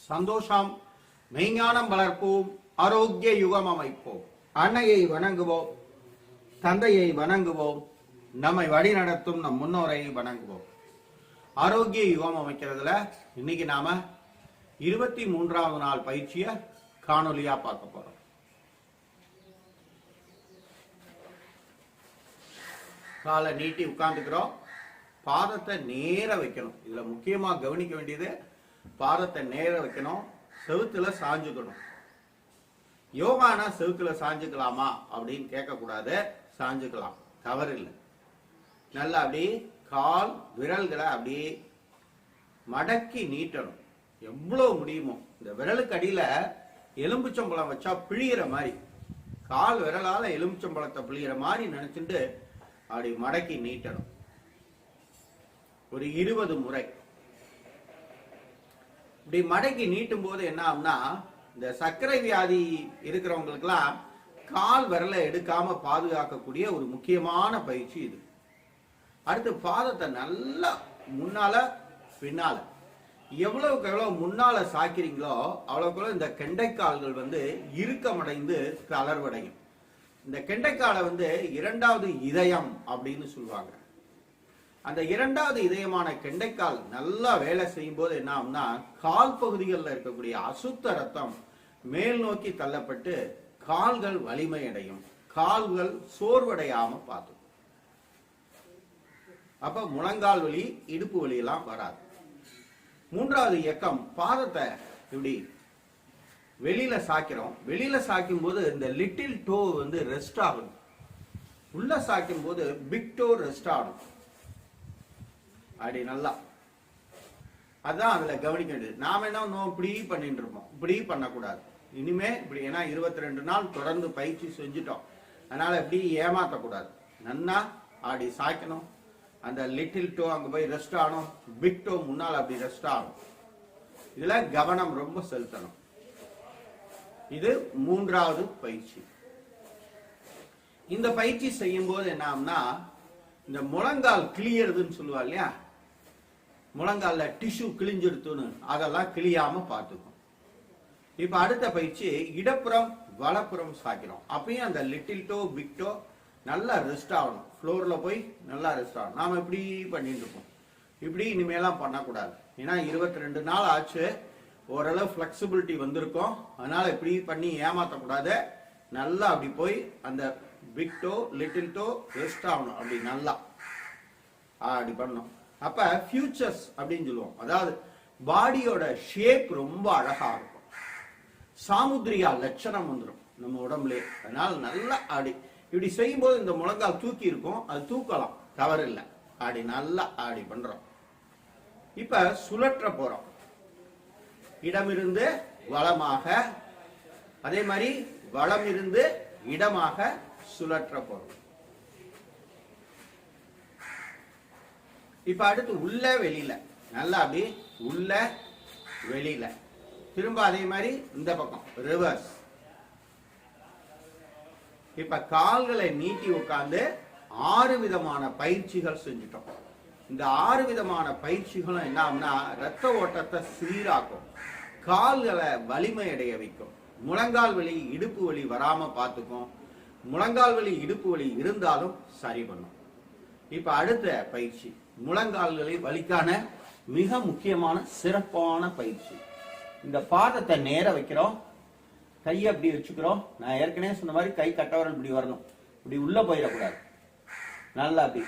சந்தோஷம் மெய்ஞானம் வளர்ப்போம், ஆரோக்கிய யுகம் அமைப்போம். அன்னையை வணங்குவோம், தந்தையை வணங்குவோம், நம்மை வழி நடத்தும் நம் முன்னோரை வணங்குவோம். ஆரோக்கிய யுகம் அமைக்கிறதுல இன்னைக்கு நாம 23வது நாள் பயிற்சியை காணொலியா பார்க்க போறோம். காலை நீட்டி உட்கார்ந்துக்கிறோம், பாதத்தை நேர வைக்கணும். இதுல முக்கியமா கவனிக்க வேண்டியது பாதத்தை நேர வைக்கணும், செவுத்துல சாஞ்சுக்கணும். யோகானா செவுத்துல சாஞ்சுக்கலாமா அப்படின்னு கேட்க கூடாது, சாஞ்சுக்கலாம், தவறு இல்லை. நல்லா அப்படி கால் விரல்களை அப்படியே மடக்கி நீட்டணும், எவ்வளவு முடியுமோ. இந்த விரலுக்கு அடியில எலும்புச்சம்பழம் வச்சா பிழியிற மாதிரி, கால் விரலால எலும்புச்சம்பழத்தை பிழியிற மாதிரி நினைச்சுட்டு அப்படி மடக்கி நீட்டணும். ஒரு 20 முறை இப்படி மடக்கி நீட்டும் போது என்ன ஆகும்னா, இந்த சர்க்கரை வியாதி இருக்கிறவங்களுக்கெல்லாம் கால் விரலை எடுக்காம பாதுகாக்கக்கூடிய ஒரு முக்கியமான பயிற்சி இது. அடுத்து பாதத்தை நல்லா முன்னால பின்னால, எவ்வளவுக்கு எவ்வளவு முன்னால சாக்கிறீங்களோ அவ்வளவுக்கு இந்த கெண்டைக்கால்கள் இறுக்கமடைந்து தளர்வடையும். இந்த கெண்டைக்காலை இரண்டாவது இதயம் அப்படின்னு சொல்லுவாங்க. அந்த இரண்டாவது இதயமான கெண்டைக்கால் நல்லா வேலை செய்யும் போது என்ன ஆகும்னா, கால் பகுதிகளில் இருக்கக்கூடிய அசுத்த ரத்தம் மேல் நோக்கி தள்ளப்பட்டு கால்கள் வலிமை அடையும், கால்கள் சோர்வடையாம பார்த்துக்கும். அப்ப முழங்கால் வலி, இடுப்பு வலி எல்லாம் வராது. மூன்றாவது இயக்கம், பாதத்தை இப்படி வெளியில சாக்கிறோம். வெளியில சாக்கும் போது இந்த லிட்டில் டோ ரெஸ்ட் ஆகும், உள்ள சாக்கும் போது பிக் டோ ரெஸ்ட் ஆகும். அப்படி நல்லா, அதான் அதுல கவனிக்க வேண்டியது. நாம என்ன இப்படி பண்ணிட்டு இருப்போம், இப்படி பண்ணக்கூடாது இனிமே. இப்படி ஏன்னா 22 நாள் தொடர்ந்து பயிற்சி செஞ்சுட்டோம், அதனால இப்படி ஏமாத்தக்கூடாது. நன்னா அப்படி சாய்க்கணும். அந்த லிட்டில் டோ அங்க போய் ரெஸ்ட் ஆகணும், பிக் டோ முன்னால் அப்படி ரெஸ்ட் ஆகணும். இதுல கவனம் ரொம்ப செலுத்தணும். இது மூன்றாவது பயிற்சி. இந்த பயிற்சி செய்யும் போது என்ன ஆகும்னா, இந்த முழங்கால் கிளியறதுன்னு சொல்லுவா இல்லையா, முழங்கால டிஷ்யூ கிழிஞ்சிடுத்துன்னு, அதெல்லாம் கிளியாம பார்த்துக்கும். இப்ப அடுத்த பயிற்சி, இடப்புறம் வலப்புறம் சாக்கிறோம். அப்பயும் அந்த லிட்டில் டோ பிக் டோ நல்லா ரெஸ்ட் ஆகணும், ஃப்ளோர்ல போய் நல்லா ரெஸ்ட் ஆகணும். நாம இப்படி பண்ணிட்டு இருப்போம், இப்படி இனிமேலாம் பண்ணக்கூடாது. ஏன்னா 22 நாள் ஆச்சு, ஓரளவு பிளெக்சிபிலிட்டி வந்திருக்கும், அதனால இப்படி பண்ணி ஏமாத்தக்கூடாது. நல்லா அப்படி போய் அந்த big toe little toe rest ஆகணும், அப்படி நல்லா அப்படி பண்ணணும். அப்ப ஃபியூச்சர்ஸ் அப்படின்னு சொல்லுவோம், அதாவது பாடியோட ஷேப் ரொம்ப அழகா இருக்கும், சாமுத்ரியா லட்சணம் வந்துடும் நம்ம உடம்புல. அதனால நல்லா அப்படி இப்படி செய்யும் போது இந்த முழங்கால் தூக்கி இருக்கும், அது தூக்கலாம், தவறு இல்லை. அப்படி நல்லா அப்படி பண்றோம். இப்ப சுழற்ற போறோம், இடமிருந்து வலமாக, அதே மாதிரி வலம் இருந்து இடமாக சுழற்ற போறோம். இப்ப அடுத்து உள்ள வெளியில, நல்லா அப்படி உள்ள வெளியில, திரும்ப அதே மாதிரி இந்த பக்கம் ரிவர்ஸ். இப்ப கால்களை நீட்டி உட்கார்ந்து 6 விதமான பயிற்சிகள் செஞ்சுட்டோம். இந்த 6 விதமான பயிற்சிகளும் என்ன ஆகும்னா, ரத்த ஓட்டத்தை சீராக்கும், கால்களை வலிமை அடைய வைக்கும், முழங்கால் வலி இடுப்பு வலி வராம பார்த்துக்கும், முழங்கால் வலி இடுப்பு வலி இருந்தாலும் சரி பண்ணும். இப்ப அடுத்த பயிற்சி, முழங்கால்களை வலிக்கான மிக முக்கியமான சிறப்பான பயிற்சி. இந்த பாதத்தை நேர வைக்கிறோம், கையை அப்படி வச்சுக்கிறோம். நான் ஏற்கனவே சொன்ன மாதிரி கை கட்டவரல் இப்படி வரணும், இப்படி உள்ள போயிடக்கூடாது. நல்லா அப்படி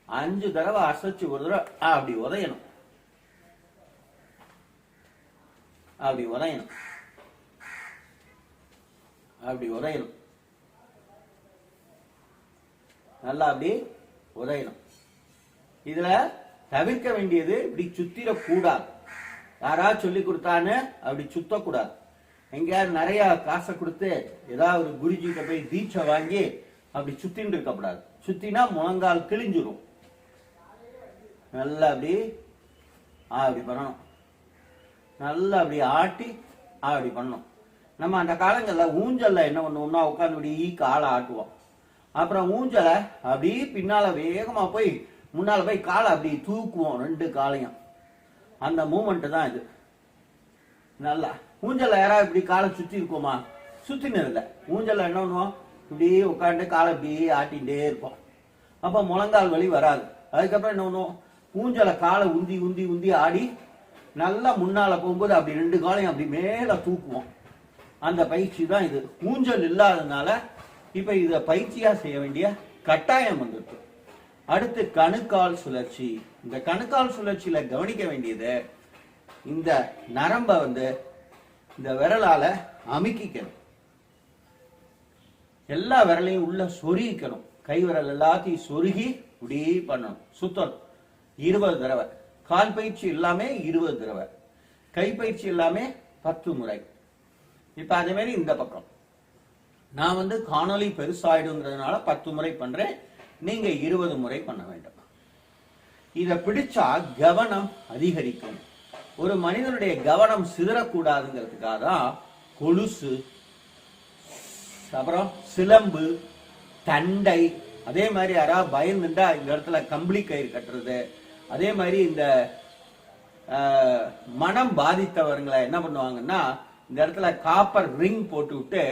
5 தடவை அசைச்சு ஒரு தடவை அப்படி உதையணும், அப்படி உதையணும், அப்படி உதையணும், நல்லா அப்படி உதையணும். இதுல தவிர்க்க வேண்டியது, இப்படி சுத்திரக்கூடாது. யாராவது சொல்லி கொடுத்தான்னு அப்படி சுத்தக்கூடாது. எங்கேயாவது நிறைய காசை கொடுத்து ஏதாவது ஒரு குருஜிட்ட போய் தீட்சை வாங்கி அப்படி சுத்தின்னு இருக்கக்கூடாது. சுத்தினா முழங்கால் கிழிஞ்சிரும். நல்லா அப்படி அப்படி பண்ணணும், நல்லா அப்படி ஆட்டி அப்படி பண்ணணும். நம்ம அந்த காலங்கள்ல ஊஞ்சல்ல என்ன பண்ணுவோம்னா, உட்காந்து இப்படி காலை ஆட்டுவோம். அப்புறம் ஊஞ்சலை அப்படி பின்னால வேகமா போய் முன்னால போய் காலை அப்படி தூக்குவோம், 2 காலையும். அந்த மூமெண்ட் தான் இது. நல்லா ஊஞ்சல்ல யாராவது இப்படி காலை சுத்தி இருக்குமா? சுத்தினு இல்லை. ஊஞ்சல்ல என்ன பண்ணுவோம்? இப்படி உட்காந்து காலை இப்படி ஆட்டிகிட்டே இருப்போம். அப்ப முழங்கால் வலி வராது. அதுக்கப்புறம் என்ன பண்ணுவோம்? ஊஞ்சல காலை உந்தி உந்தி உந்தி ஆடி நல்லா முன்னால போகும்போது அப்படி 2 காலையும் அப்படி மேல தூக்குவோம். அந்த பயிற்சி தான் இது. ஊஞ்சல் இல்லாததுனால இப்ப இத பயிற்சியா செய்ய வேண்டிய கட்டாயம் வந்துருக்கு. அடுத்து கணுக்கால் சுழற்சி. இந்த கணுக்கால் சுழற்சியில கவனிக்க வேண்டியது, இந்த நரம்ப இந்த விரலால அமுக்கிக்கணும். எல்லா விரலையும் உள்ள சொருகிக்கணும். கை விரல் எல்லாத்தையும் சொருகி இப்படி பண்ணணும். சுத்தணும் 20 தடவை. கால் பயிற்சி எல்லாமே 20 தடவை. கை பயிற்சி எல்லாமே 10 முறை. இப்ப அதே மாதிரி இந்த பக்கம் நான் காணொலி பெருசாயிடுங்கிறதுனால 10 முறை பண்றேன். நீங்க 20 முறை பண்ண வேண்டும். இத பிடிச்சா கவனம் அதிகரிக்கும். ஒரு மனிதனுடைய கவனம் சிதறக்கூடாதுங்கிறதுக்காக தான் கொலுசு, அப்புறம் சிலம்பு, தண்டை, அதே மாதிரி யாராவது பயந்துட்டா இந்த இடத்துல கம்பளி கயிறு கட்டுறது, அதே மாதிரி இந்த மனம் பாதித்தவர்களை என்ன பண்ணுவாங்கன்னா இந்த இடத்துல காப்பர் ரிங் போட்டு விட்டு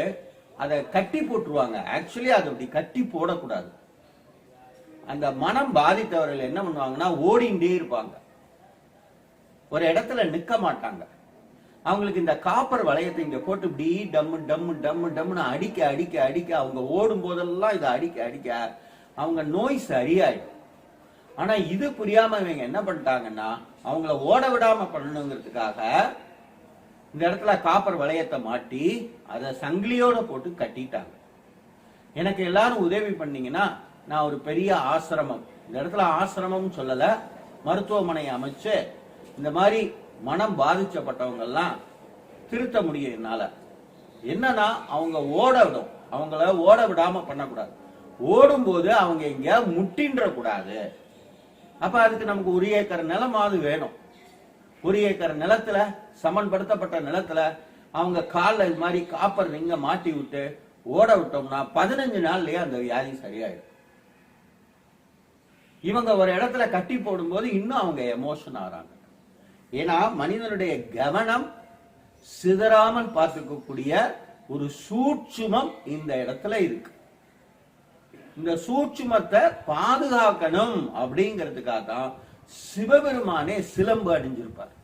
அதை கட்டி போட்டுருவாங்க. ஆக்சுவலி அதை அப்படி கட்டி போடக்கூடாது. அந்த மனம் பாதித்தவர்கள் என்ன பண்ணுவாங்கன்னா ஓடிண்டே இருப்பாங்க, ஒரு இடத்துல நிக்க மாட்டாங்க. அவங்களுக்கு இந்த காப்பர் வளையத்தை இங்க போட்டு இப்படி டம்மு டம்மு டம்மு டம்முன்னு அடிக்க அடிக்க அடிக்க அவங்க ஓடும் போதெல்லாம் இதை அடிக்க அடிக்க அவங்க நோய் சரியாயிடும். ஆனா இது புரியாம இவங்க என்ன பண்ணிட்டாங்கன்னா அவங்கள ஓட விடாம பண்ணணுங்கிறதுக்காக இந்த இடத்துல காப்பர் வளையத்தை மாட்டி அதை சங்கிலியோட போட்டு கட்டிட்டாங்க. எனக்கு எல்லாரும் உதவி பண்ணீங்கன்னா நான் ஒரு பெரிய ஆசிரமம், இந்த இடத்துல ஆசிரமம் சொல்லல, மருத்துவமனை அமைச்சு இந்த மாதிரி மனம் பாதிக்கப்பட்டவங்க எல்லாம் திருத்த முடியும் என்னால. என்னன்னா அவங்க ஓட விடும், அவங்கள ஓட விடாம பண்ணக்கூடாது. ஓடும் போது அவங்க இங்க முட்டின்ற கூடாது. அப்ப அதுக்கு நமக்கு 1 ஏக்கர் நிலமாவது வேணும். 1 ஏக்கர் நிலத்துல, சமன்படுத்தப்பட்ட நிலத்துல அவங்க காலில் இது மாதிரி காப்பர் ரிங்க மாட்டி விட்டு ஓட விட்டோம்னா 15 நாள்லயே அந்த வியாதி சரியாயிடும். இவங்க ஒரு இடத்துல கட்டி போடும்போது இன்னும் அவங்க எமோஷன் ஆறாங்க. ஏன்னா மனிதனுடைய கவனம் சிதறாமல் பார்த்துக்கக்கூடிய ஒரு சூட்சுமம் இந்த இடத்துல இருக்கு. இந்த சூட்சுமத்தை பாதுகாக்கணும் அப்படிங்கிறதுக்காக தான் சிவபெருமானே சிலம்பு அணிஞ்சிருப்பார்.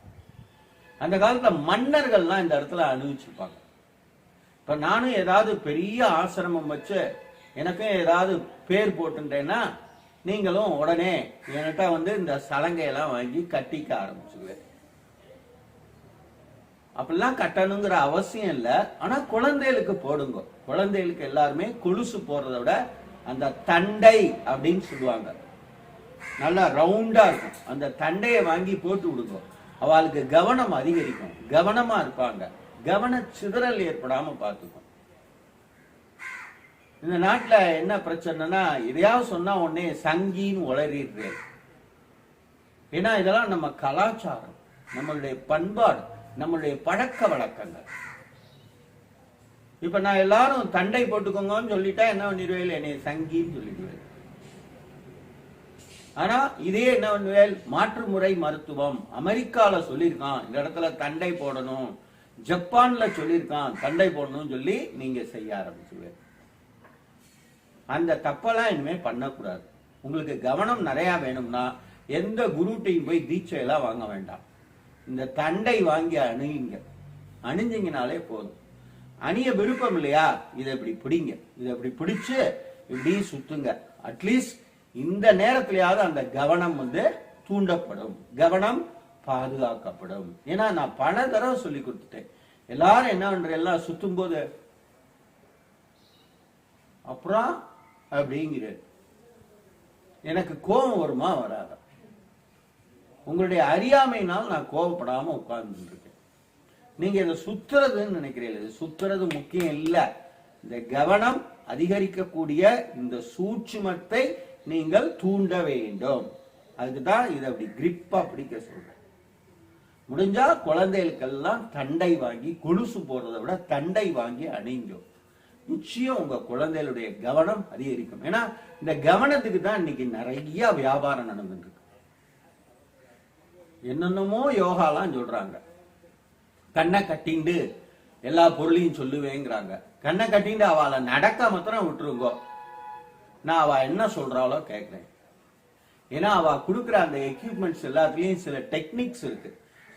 அந்த காலத்துல மன்னர்கள்லாம் இந்த இடத்துல அணிவிச்சிருப்பாங்க. இப்ப நானும் ஏதாவது பெரிய ஆசிரமம் வச்சு எனக்கும் ஏதாவது பேர் போட்டுட்டேன்னா நீங்களும் உடனே என்கிட்ட இந்த சலங்கையெல்லாம் வாங்கி கட்டிக்க ஆரம்பிச்சுக்குவேன். அப்படிலாம் கட்டணுங்கிற அவசியம் இல்லை. ஆனா குழந்தைகளுக்கு போடுங்க. குழந்தைகளுக்கு எல்லாருமே கொலுசு போடுறத விட அந்த தண்டை அப்படின்னு சொல்லுவாங்க, நல்லா ரவுண்டா இருக்கும், அந்த தண்டையை வாங்கி போட்டு விடுங்க. அவளுக்கு கவனம் அதிகரிக்கும், கவனமா இருப்பாங்க, கவன சிதறல் ஏற்படாம பார்த்துக்கும். இந்த நாட்டுல என்ன பிரச்சனைனா எதையாவது சொன்னா உடனே சங்கின்னு உளறிடுறேன். ஏன்னா இதெல்லாம் நம்ம கலாச்சாரம், நம்மளுடைய பண்பாடு, நம்மளுடைய பழக்க வழக்கங்கள். இப்ப நான் எல்லாரும் தண்டை போட்டுக்கோங்கன்னு சொல்லிட்டா என்ன பண்ணிடுவேன், என்னை சங்கின்னு சொல்லிடுவேன். ஆனா இதே என்ன பண்ணுவேன், மாற்று முறை மருத்துவம் அமெரிக்கால சொல்லியிருக்கான் இந்த இடத்துல தண்டை போடணும், ஜப்பான்ல சொல்லியிருக்கான் தண்டை போடணும்னு சொல்லி நீங்க செய்ய ஆரம்பிச்சுவேன். அந்த தப்பெல்லாம் இனிமே பண்ணக்கூடாது. உங்களுக்கு கவனம் நிறைய வேணும்னா எந்த குருட்டையும் போய் தீட்சையெல்லாம் வாங்க வேண்டாம். இந்த தண்டை வாங்கி அணியுங்க, அணிஞ்சிங்கனாலே போதும். அணிய விருப்பம் இல்லையா, இதை இப்படி பிடிங்க, இதை இப்படி பிடிச்சு இப்படி சுத்துங்க. அட்லீஸ்ட் இந்த நேரத்திலேயாவது அந்த கவனம் தூண்டப்படும், கவனம் பாதுகாக்கப்படும். ஏன்னா நான் பல தடவை சொல்லி கொடுத்துட்டேன். எல்லாரும் என்ன பண்ற, எல்லாம் சுத்தும் போது அப்புறம் அப்படிங்கிற எனக்கு கோபம் வருமா வராத? உங்களுடைய அறியாமையினால் நான் கோபப்படாம உட்கார்ந்து இருக்கேன். நீங்க இதை சுத்துறதுன்னு நினைக்கிறீங்க. இது சுத்துறது முக்கியம் இல்ல. இந்த கவனம் அதிகரிக்கக்கூடிய இந்த சூட்சுமத்தை நீங்கள் தூண்ட வேண்டும். அதுக்குதான் இதை அப்படி கிரிப்பா பிடிக்க சொல்றேன். முடிஞ்சா குழந்தைகளுக்கெல்லாம் தண்டை வாங்கி, கொலுசு போடுறதை விட தண்டை வாங்கி அணிஞ்சோம். நிச்சயம் உங்க குழந்தைகளுடைய கவனம் அதிகரிக்கும். ஏன்னா இந்த கவனத்துக்கு தான் இன்னைக்கு நிறைய வியாபாரம் நடந்துட்டு இருக்கு. என்னென்னமோ யோகாலாம் சொல்றாங்க. கண்ணை கட்டிண்டு எல்லா பொருளையும் சொல்லுவேங்கிறாங்க. கண்ணை கட்டிண்டு அவளை நடக்க மாத்திரம் விட்டுருங்கோ. நான் அவ என்ன சொல்றாளோ கேட்கிறேன். ஏன்னா அவ கொடுக்குற அந்த எக்யூப்மெண்ட்ஸ் எல்லாத்துலயும் சில டெக்னிக்ஸ் இருக்கு.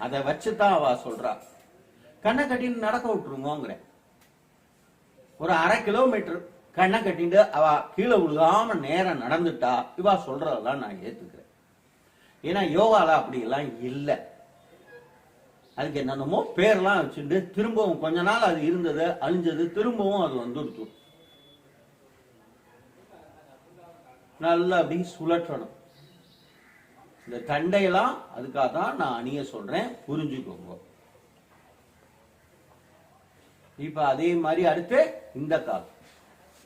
அதை வச்சுதான் அவ சொல்றா. கண்ணை கட்டின்னு நடக்க விட்டுருங்கோங்கிறேன். ஒரு 1/2 கிலோமீட்டர் கண்ணை கட்டிட்டு அவ கீழே விழுகாம நேரம் நடந்துட்டா இவா சொல்றதெல்லாம் நான் ஏத்துக்கிறேன். ஏன்னா யோகால அப்படி எல்லாம் இல்லை. அதுக்கு என்னென்னமோ பேர்லாம் வச்சுட்டு திரும்பவும் கொஞ்ச நாள் அது இருந்தது அழிஞ்சது, திரும்பவும் அது வந்துடுச்சு. நல்லா அப்படி சுழற்றணும். இந்த தண்டையெல்லாம் அதுக்காக தான் நான் அணிய சொல்றேன், புரிஞ்சுக்கோங்க. இப்ப அதே மாதிரி அடுத்து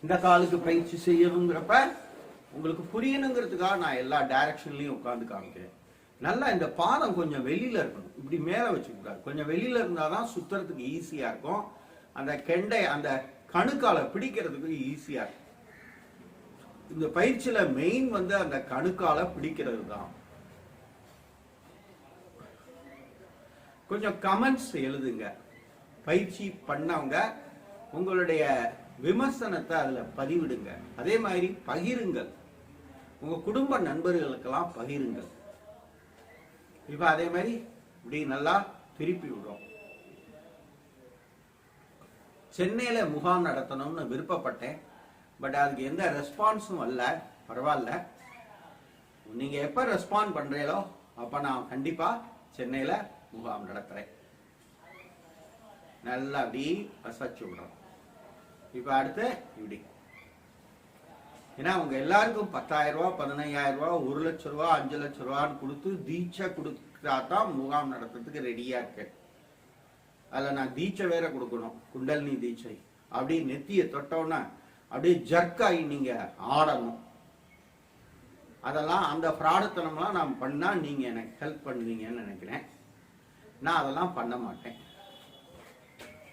இந்த காலுக்கு பயிற்சி செய்யணுங்கிறப்ப உங்களுக்கு புரியணுங்கிறதுக்காக நான் எல்லா டைரக்ஷன்லயும் உட்கார்ந்து காமிக்கிறேன். நல்லா இந்த பாதம் கொஞ்சம் வெளியில இருக்கணும், இப்படி மேல வச்சுக்கூடாது. கொஞ்சம் வெளியில இருந்தாதான் சுத்துறதுக்கு ஈஸியா இருக்கும். அந்த கெண்டை அந்த கணுக்கால பிடிக்கிறதுக்கு ஈஸியா இருக்கும். இந்த பயிற்சியில மெயின் அந்த கணுக்கால பிடிக்கிறது தான். கொஞ்சம் கமெண்ட்ஸ் எழுதுங்க. பயிற்சி பண்ணவங்க உங்களுடைய விமர்சனத்தை அதுல பதிவிடுங்க. அதே மாதிரி பகிருங்கள், உங்க குடும்ப நண்பர்களுக்கெல்லாம் பகிருங்கள். இப்ப அதே மாதிரி இப்படி நல்லா திருப்பி விடுறோம். சென்னையில முகாம் நடத்தணும்னு விருப்பப்பட்டேன். பட் அதுக்கு எந்த ரெஸ்பான்ஸும் வரல. பரவாயில்ல, நீங்க எப்ப ரெஸ்பாண்ட் பண்றீங்களோ அப்ப நான் கண்டிப்பா சென்னையில முகாம் நடத்துறேன். நல்லா அப்படி அசைச்சு விடுறோம். இப்ப அடுத்து இப்படி. ஏன்னா உங்க எல்லாருக்கும் 10,000 ரூபாய், 15,000 ரூபாய், 1 லட்சம் ரூபாய், 5 லட்சம் ரூபான்னு கொடுத்து தீட்சை கொடுத்தாதான் முகாம் நடத்துறதுக்கு ரெடியா இருக்கு. அதுல நான் தீட்சை வேற கொடுக்கணும், குண்டலினி தீட்சை. அப்படி நெத்திய தொட்டோன்னா அப்படியே ஜர்க்காயி நீங்க ஆடணும். அதெல்லாம் அந்த பிராடத்தனம்லாம் நான் பண்ணா நீங்க எனக்கு ஹெல்ப் பண்ணுவீங்கன்னு நினைக்கிறேன். நான் அதெல்லாம் பண்ண மாட்டேன்.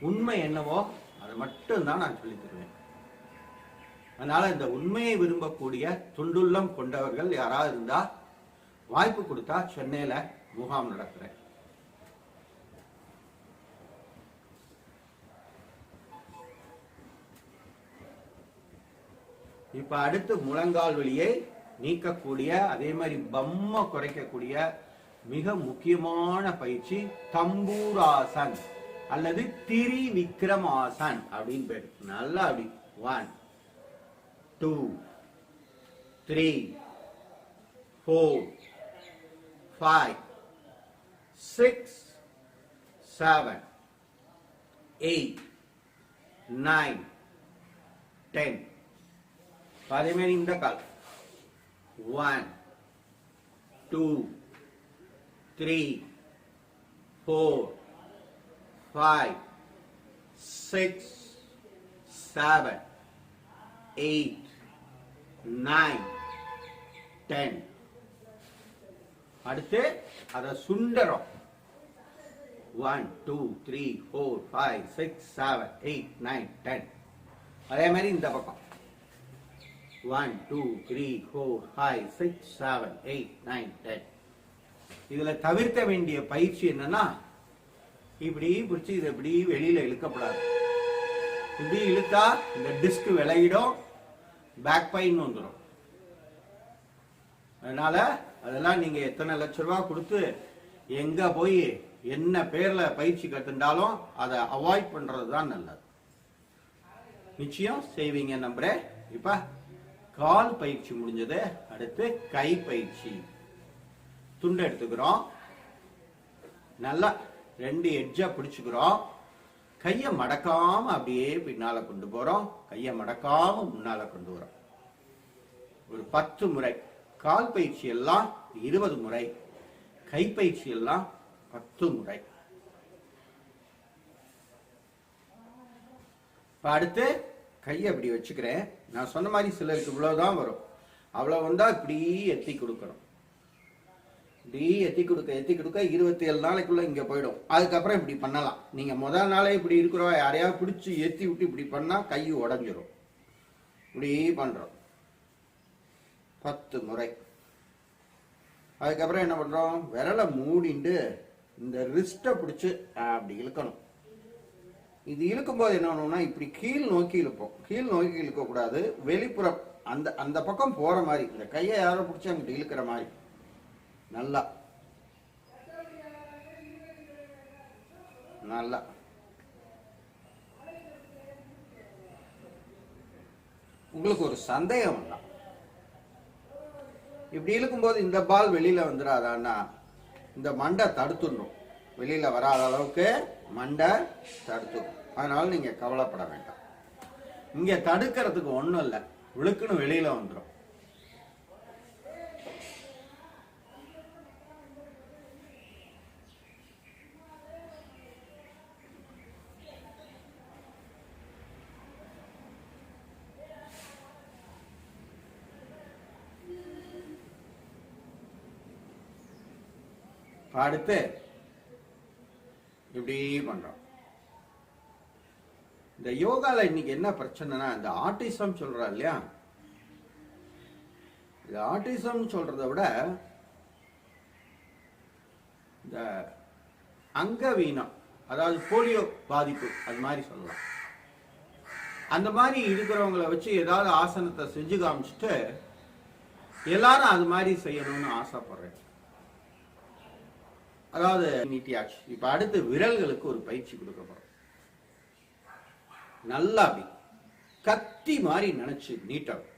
உண்மை என்னவோ அதை மட்டும் தான் நான் சொல்லி தருவேன். அதனால இந்த உண்மையை விரும்பக்கூடிய துண்டுள்ளம் கொண்டவர்கள் யாராவது இருந்தா வாய்ப்பு கொடுத்தா சென்னையில முகாம் நடத்துறேன். இப்ப அடுத்து முழங்கால் வலியை நீக்கக்கூடிய அதே மாதிரி பம்மை குறைக்கக்கூடிய மிக முக்கியமான பயிற்சி தம்பூராசன் அல்லது திரிவிக்ரமாசன் அப்படின்னு பேரு. நல்லா அப்படி 1 2 3 4 5 6 7 8 9 10. அதே மாதிரி இந்த கால் 1 2 3 4 5 6 7 8 9 10. அடுத்து அதை சுண்டரம் 1 2 3 4 5 6 7 8 9 10. அதே மாதிரி இந்த பக்கம் 1 2 3 4 5 6 7 8 9 10. இதுல தவிர்க்க வேண்டிய பயிற்சி என்னன்னா, இப்படி பிடிச்சி இதை இப்படி வெளியில இழுக்கப்படாது. இப்படி இழுத்தா இந்த டிஸ்க் விலகிடும், பேக் பெயின் வந்துடும். அதனால அதெல்லாம் நீங்க எத்தனை லட்சம் ரூபாய் கொடுத்து எங்க போய் என்ன பேர்ல பயிற்சி கத்துண்டாலும் அதை அவாய்ட் பண்றது தான் நல்லது. நிச்சயம் செய்வீங்க நம்புறேன். இப்ப கால் பயிற்சி முடிஞ்சது. அடுத்து கை பயிற்சி. துண்டு எடுத்துக்கிறோம், நல்லா 2 எட்ஜா பிடிச்சுக்கிறோம். கையை மடக்காம அப்படியே பின்னால கொண்டு போறோம், கையை மடக்காம முன்னால கொண்டு வரோம். ஒரு 10 முறை. கால் பயிற்சி எல்லாம் 20 முறை, கைப்பயிற்சி எல்லாம் 10 முறை. அடுத்து கையை அப்படி வச்சுக்கிறேன். நான் சொன்ன மாதிரி சிலருக்கு இவ்வளவுதான் வரும். அவ்வளவு வந்தா இப்படி எத்தி கொடுக்கணும். இப்படி எத்தி கொடுக்க 27 நாளைக்குள்ள இங்க போயிடும். அதுக்கப்புறம் இப்படி பண்ணலாம். நீங்க முதல் நாளே இப்படி இருக்கிறோம், யாரையாவது பிடிச்சி ஏத்தி விட்டு இப்படி பண்ணா கை உடஞ்சிரும். இப்படி பண்றோம் 10 முறை. அதுக்கப்புறம் என்ன பண்றோம், விரலை மூடிண்டு இந்த ரிஸ்ட்டை பிடிச்சி அப்படி இழுக்கணும். இது இழுக்கும்போது என்ன பண்ணணும்னா இப்படி கீழ் நோக்கி இழுப்போம். கீழ் நோக்கி இழுக்கக்கூடாது, வெளிப்புறம் அந்த அந்த பக்கம் போகிற மாதிரி, இந்த கையை யாரோ பிடிச்சி அங்கிட்டு இழுக்கிற மாதிரி நல்லா நல்லா உங்களுக்கு ஒரு சந்தேகம் வேண்டாம். இப்படி இழுக்கும்போது இந்த பால் வெளியில வந்துடாதான்னா இந்த மண்டை தடுத்துடணும். வெளியில வராத அளவுக்கு மண்டை தடுத்துடும். அதனால நீங்க கவலைப்பட வேண்டாம். இங்க தடுக்கிறதுக்கு ஒண்ணும் இல்லை, விழுக்குன்னு வெளியில வந்துடும். அடுத்து இப்படி பண்றோம். இந்த யோகால இன்னைக்கு என்ன பிரச்சனைனா, இந்த ஆட்டிசம் சொல்றா இல்லையா, இந்த ஆட்டிசம் சொல்றதை விட இந்த அங்கவீனம், அதாவது போலியோ பாதிப்பு, அது மாதிரி சொல்லலாம். அந்த மாதிரி இருக்கிறவங்களை வச்சு ஏதாவது ஆசனத்தை செஞ்சு காமிச்சிட்டு எல்லாரும் அது மாதிரி செய்யணும்னு ஆசைப்படுறேன். அதாவது நீட்டியாச்சு. இப்ப அடுத்து விரல்களுக்கு ஒரு பயிற்சி கொடுக்க போறோம். நல்லா அப்படி கத்தி மாதிரி நினைச்சு நீட்டணும்.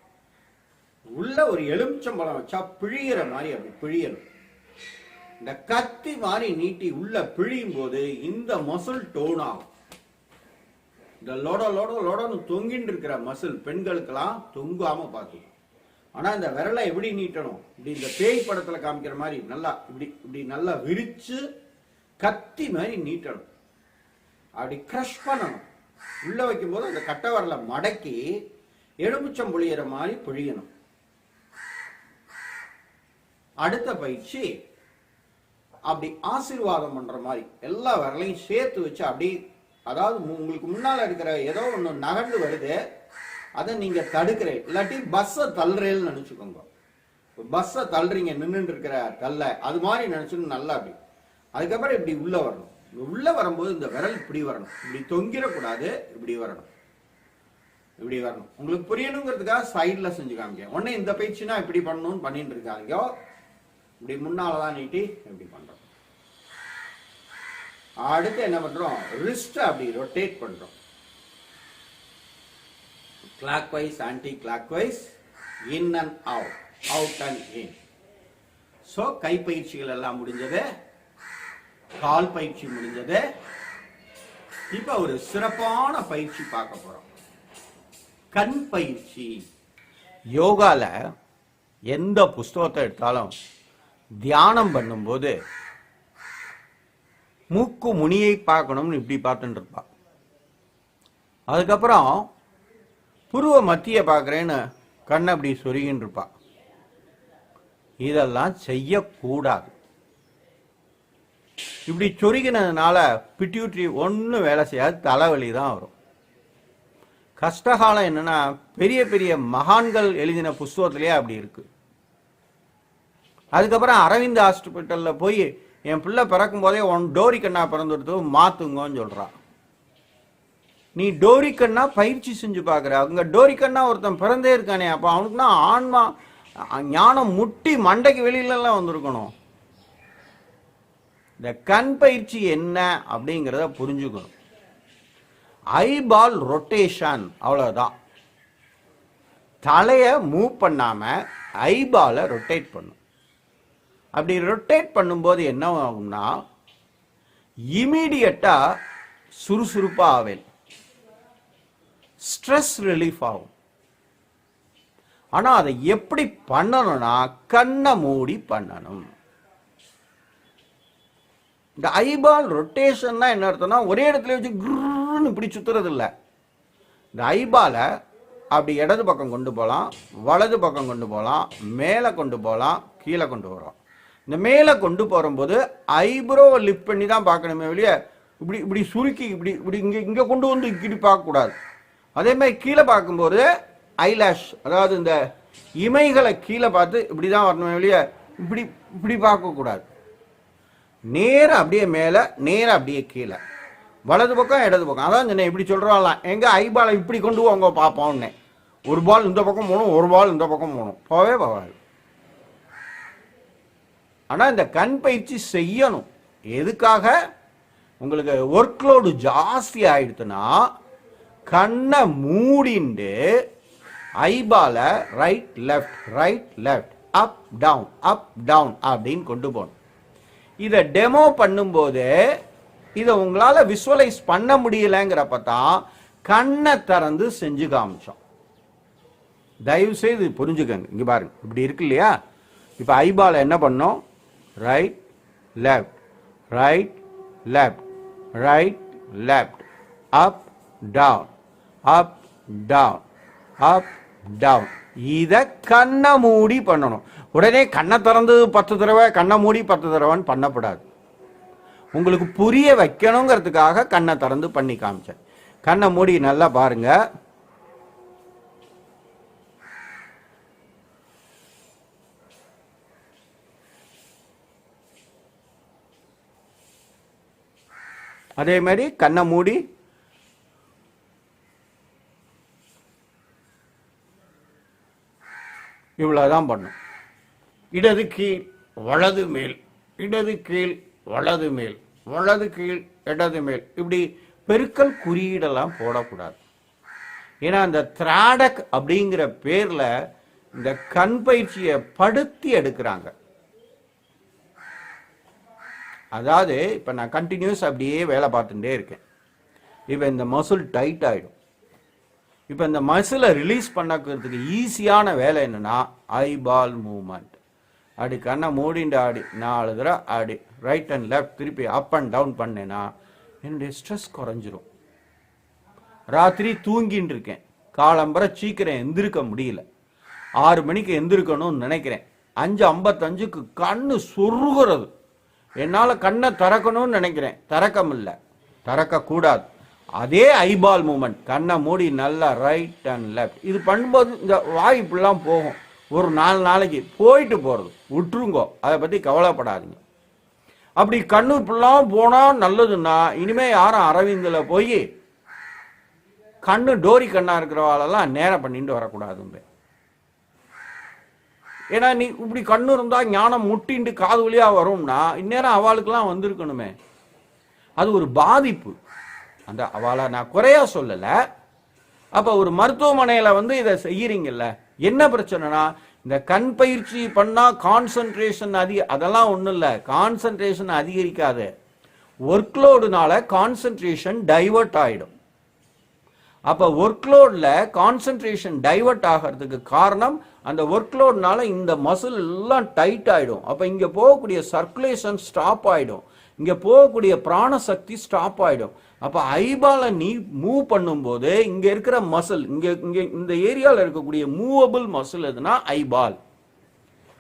உள்ள ஒரு எலுமிச்சம்பழம் வச்சா பிழிகிற மாதிரி அப்படி பிழியணும். இந்த கத்தி மாதிரி நீட்டி உள்ள பிழியும் போது இந்த மசில் டோன் ஆகும். இந்த லொட லொட லொடன்னு தொங்கின்னு இருக்கிற மசில் பெண்களுக்கெல்லாம் தொங்காம பார்த்துக்கும். ஆனா இந்த விரலை எப்படி நீட்டணும், இப்படி இந்த பேய் படத்துல காமிக்கிற மாதிரி நல்லா இப்படி இப்படி நல்லா விரிச்சு கத்தி மாதிரி நீட்டணும். அப்படி கிரஷ் பண்ணணும். உள்ள வைக்கும் போது அந்த கட்டை விரலை மடக்கி எலுமிச்சம் பொழியிற மாதிரி பொழியணும். அடுத்த பயிற்சி அப்படி ஆசீர்வாதம் பண்ற மாதிரி எல்லா விரலையும் சேர்த்து வச்சு அப்படி, அதாவது உங்களுக்கு முன்னால இருக்கிற ஏதோ ஒண்ணு நகர்ந்து வருது, அதை நீங்க தடுக்கிறேன், இல்லாட்டி பஸ்ஸை தள்ளுறேன்னு நினைச்சுக்கோங்க. பஸ்ஸை தள்ளுறீங்க, நின்றுட்டு இருக்கிற தள்ள, அது மாதிரி நினைச்சுன்னு நல்லா அப்படி. அதுக்கப்புறம் இப்படி உள்ள வரணும். உள்ள வரும்போது இந்த விரல் இப்படி வரணும், இப்படி தொங்கிடக்கூடாது, இப்படி வரணும், இப்படி வரணும். உங்களுக்கு புரியணுங்கிறதுக்காக சைட்ல செஞ்சு காமிக்க. உடனே இந்த பயிற்சினா இப்படி பண்ணணும்னு பண்ணிட்டு இருக்காங்க. இப்படி முன்னாலதான் நீட்டி இப்படி பண்றோம். அடுத்து என்ன பண்றோம், ரிஸ்ட் அப்படி ரொட்டேட் பண்றோம். clockwise, anti-clockwise, in and out, out and in. So கை பயிற்சிகள் எல்லாம் முடிஞ்சது, கால் பயிற்சி முடிஞ்சது. இப்ப ஒரு சிறப்பான பயிற்சி பார்க்க போறோம், கண் பயிற்சி. யோகால எந்த புஸ்தகத்தை எடுத்தாலும் தியானம் பண்ணும்போது மூக்கு முனியை பார்க்கணும்னு இப்படி பார்த்துட்டு இருப்பா. அதுக்கப்புறம் புருவ மத்திய பார்க்கிறேன்னு கண்ணை அப்படி சொருகின்னு இருப்பா. இதெல்லாம் செய்யக்கூடாது. இப்படி சொருகினதுனால பிட்யூட்ரி ஒன்றும் வேலை செய்யாது, தலைவலி தான் வரும். கஷ்டகாலம் என்னன்னா, பெரிய பெரிய மகான்கள் எழுதின புஸ்தகத்திலேயே அப்படி இருக்கு. அதுக்கப்புறம் அரவிந்த் ஹாஸ்பிட்டல்ல போய் என் பிள்ளை பிறக்கும் போதே டோரி கண்ணா பிறந்துடுத்து மாத்துங்கன்னு சொல்றான். நீ டோரி கண்ணா பயிற்சி செஞ்சு பாக்குற, அங்க டோரி கண்ணா ஒருத்தன் பிறந்தே இருக்கானே, அப்ப அவனுக்குன்னா ஆன்மா ஞானம் முட்டி மண்டைக்கு வெளியில எல்லாம் வந்திருக்கணும். இந்த கண் பயிற்சி என்ன அப்படிங்கிறத புரிஞ்சுக்கணும். ஐபால் ரொட்டேஷன், அவ்வளவுதான். தலைய மூவ் பண்ணாம ஐபாலை ரொட்டேட் பண்ணும். அப்படி ரொட்டேட் பண்ணும்போது என்ன ஆகும்னா, இமீடியட்டா சுறுசுறுப்பா ஆவேன், ஸ்ட்ரெஸ் ரிலீஃப் ஆகும். ஆனா அதை எப்படி பண்ணணும்னா, கண்ணை மூடி பண்ணணும். இந்த ஐபால் ரொட்டேஷன் என்ன அர்த்தம்னா, ஒரே இடத்துல வச்சு குருன்னு இப்படி சுத்துறது இல்லை. இந்த ஐபாலை அப்படி இடது பக்கம் கொண்டு போகலாம், வலது பக்கம் கொண்டு போகலாம், மேலே கொண்டு போகலாம், கீழே கொண்டு வரோம். இந்த மேலே கொண்டு போகும்போது ஐப்ரோவை லிஃப்ட் பண்ணி தான் பார்க்கணுமே வெளியே இப்படி இப்படி சுருக்கி இப்படி இப்படி இங்கே இங்கே கொண்டு வந்து இப்படி பார்க்கக்கூடாது. அதே மாதிரி கீழே பார்க்கும்போது ஐலாஷ், அதாவது இந்த இமைகளை கீழே பார்த்து இப்படி தான் வரணுமே வெளியே இப்படி இப்படி பார்க்கக்கூடாது. நேராக அப்படியே மேலே, நேராக அப்படியே கீழே, வலது பக்கம் இடது பக்கம். அதான் சொன்னேன், இப்படி சொல்கிறாங்களாம், எங்கே ஐபாலை இப்படி கொண்டு போங்க பார்ப்போம்னு. ஒரு பால் இந்த பக்கம் போகணும், ஒரு பால் இந்த பக்கம் போகணும், போகவே போகாது. ஆனால் இந்த கண் பயிற்சி செய்யணும். எதுக்காக? உங்களுக்கு ஒர்க்லோடு ஜாஸ்தி ஆயிடுச்சுன்னா கண்ணை மூடிண்டு ஐபால ரைட் லெஃப்ட் அப் டவுன் அப்படின்னு கொண்டு போகணும். இதை டெமோ பண்ணும்போது இதை உங்களால விசுவலைஸ் பண்ண முடியலங்கிறப்ப தான் கண்ணை திறந்து செஞ்சு காமிச்சோம். தயவு செய்து புரிஞ்சுக்கங்க. இங்க பாருங்க, இப்படி இருக்கு இல்லையா? இப்ப ஐபால என்ன பண்ணோம்? Right left up down. இத கண்ணை மூடி பண்ணணும். உடனே கண்ணை திறந்து 10 தடவை, கண்ணை மூடி 10 தடவைன்னு பண்ணப்படாது. உங்களுக்கு புரிய வைக்கணுங்கிறதுக்காக கண்ணை திறந்து பண்ணி காமிச்சேன். கண்ணை மூடி நல்லா பாருங்க. அதே மாதிரி கண்ணை மூடி இவ்வளவுதான் பண்ணும். இடது கீழ் வலது மேல், இடது கீழ் வலது மேல், வலது கீழ் இடது மேல், இப்படி பெருக்கல் குறியீடெல்லாம் போடக்கூடாது. ஏன்னா அந்த திராடக் அப்படிங்கிற பேர்ல இந்த கண் பயிற்சியை படுத்தி எடுக்கிறாங்க. அதாவது இப்ப நான் கண்டினியூஸ் அப்படியே வேலை பார்த்துட்டே இருக்கேன். இப்ப இந்த மசில் டைட் ஆயிடும். இப்ப இந்த மசிலை ரிலீஸ் பண்ணக்கிறதுக்கு ஈஸியான வேலை என்னன்னா ஐபால் மூவ்மெண்ட். அப்படி கண்ணை மூடிண்டு ஆடி 4 தடவை ஆடி ரைட் அண்ட் லெஃப்ட் திருப்பி அப் அண்ட் டவுன் பண்ணேன்னா என்னுடைய ஸ்ட்ரெஸ் குறைஞ்சிரும். ராத்திரி தூங்கின்னு இருக்கேன், காலம்பரை சீக்கிரம் எந்திருக்க முடியல, 6 மணிக்கு எந்திருக்கணும்னு நினைக்கிறேன், 5:55க்கு கண்ணு சொருகிறது. என்னால் கண்ணை திறக்கணும்னு நினைக்கிறேன், திறக்க முடியல, திறக்க கூடாது. அதே ஐபால் மூமெண்ட், கண்ணை மூடி நல்லா ரைட் அண்ட் லெஃப்ட். இது பண்ணும்போது இந்த வாய் இப்படிலாம் போகும். ஒரு 4 நாளைக்கு போயிட்டு போகிறது, விட்டுருங்கோ, அதை பற்றி கவலைப்படாதீங்க. அப்படி கண்ணு இப்படிலாம் போனால் நல்லதுன்னா இனிமேல் யாரும் அரவிந்தில் போய் கண்ணு டோரி கண்ணா இருக்கிறவாளெல்லாம் நேரம் பண்ணிட்டு வரக்கூடாதுங்க. ஏன்னா நீ இப்படி கண்ணு இருந்தால் ஞானம் முட்டின்ட்டு காது வழியாக வரும்னா இந்நேரம் அவளுக்கெல்லாம் வந்திருக்கணுமே. அது ஒரு பாதிப்பு. அந்த அவளை நான் குறையா சொல்லலை. அப்போ ஒரு மருத்துவமனையில் இதை செய்யறீங்கல்ல, என்ன பிரச்சனைனா இந்த கண் பயிற்சி பண்ணால் கான்சன்ட்ரேஷன் அதெல்லாம் ஒன்றும் இல்லை, கான்சன்ட்ரேஷன் அதிகரிக்காது. ஒர்க்லோடுனால கான்சன்ட்ரேஷன் டைவர்ட் ஆகிடும். அப்போ ஒர்க்லோடில் கான்சன்ட்ரேஷன் டைவர்ட் ஆகிறதுக்கு காரணம் அந்த ஒர்க்லோட்னால இந்த மசில் எல்லாம் டைட் ஆகிடும். அப்போ இங்கே போகக்கூடிய சர்க்குலேஷன் ஸ்டாப் ஆகிடும், இங்கே போகக்கூடிய பிராணசக்தி ஸ்டாப் ஆகிடும். அப்போ ஐபாலை நீ மூவ் பண்ணும்போது இங்கே இருக்கிற மசில், இங்கே இந்த ஏரியாவில் இருக்கக்கூடிய மூவபிள் மசில் எதுனா ஐபால்.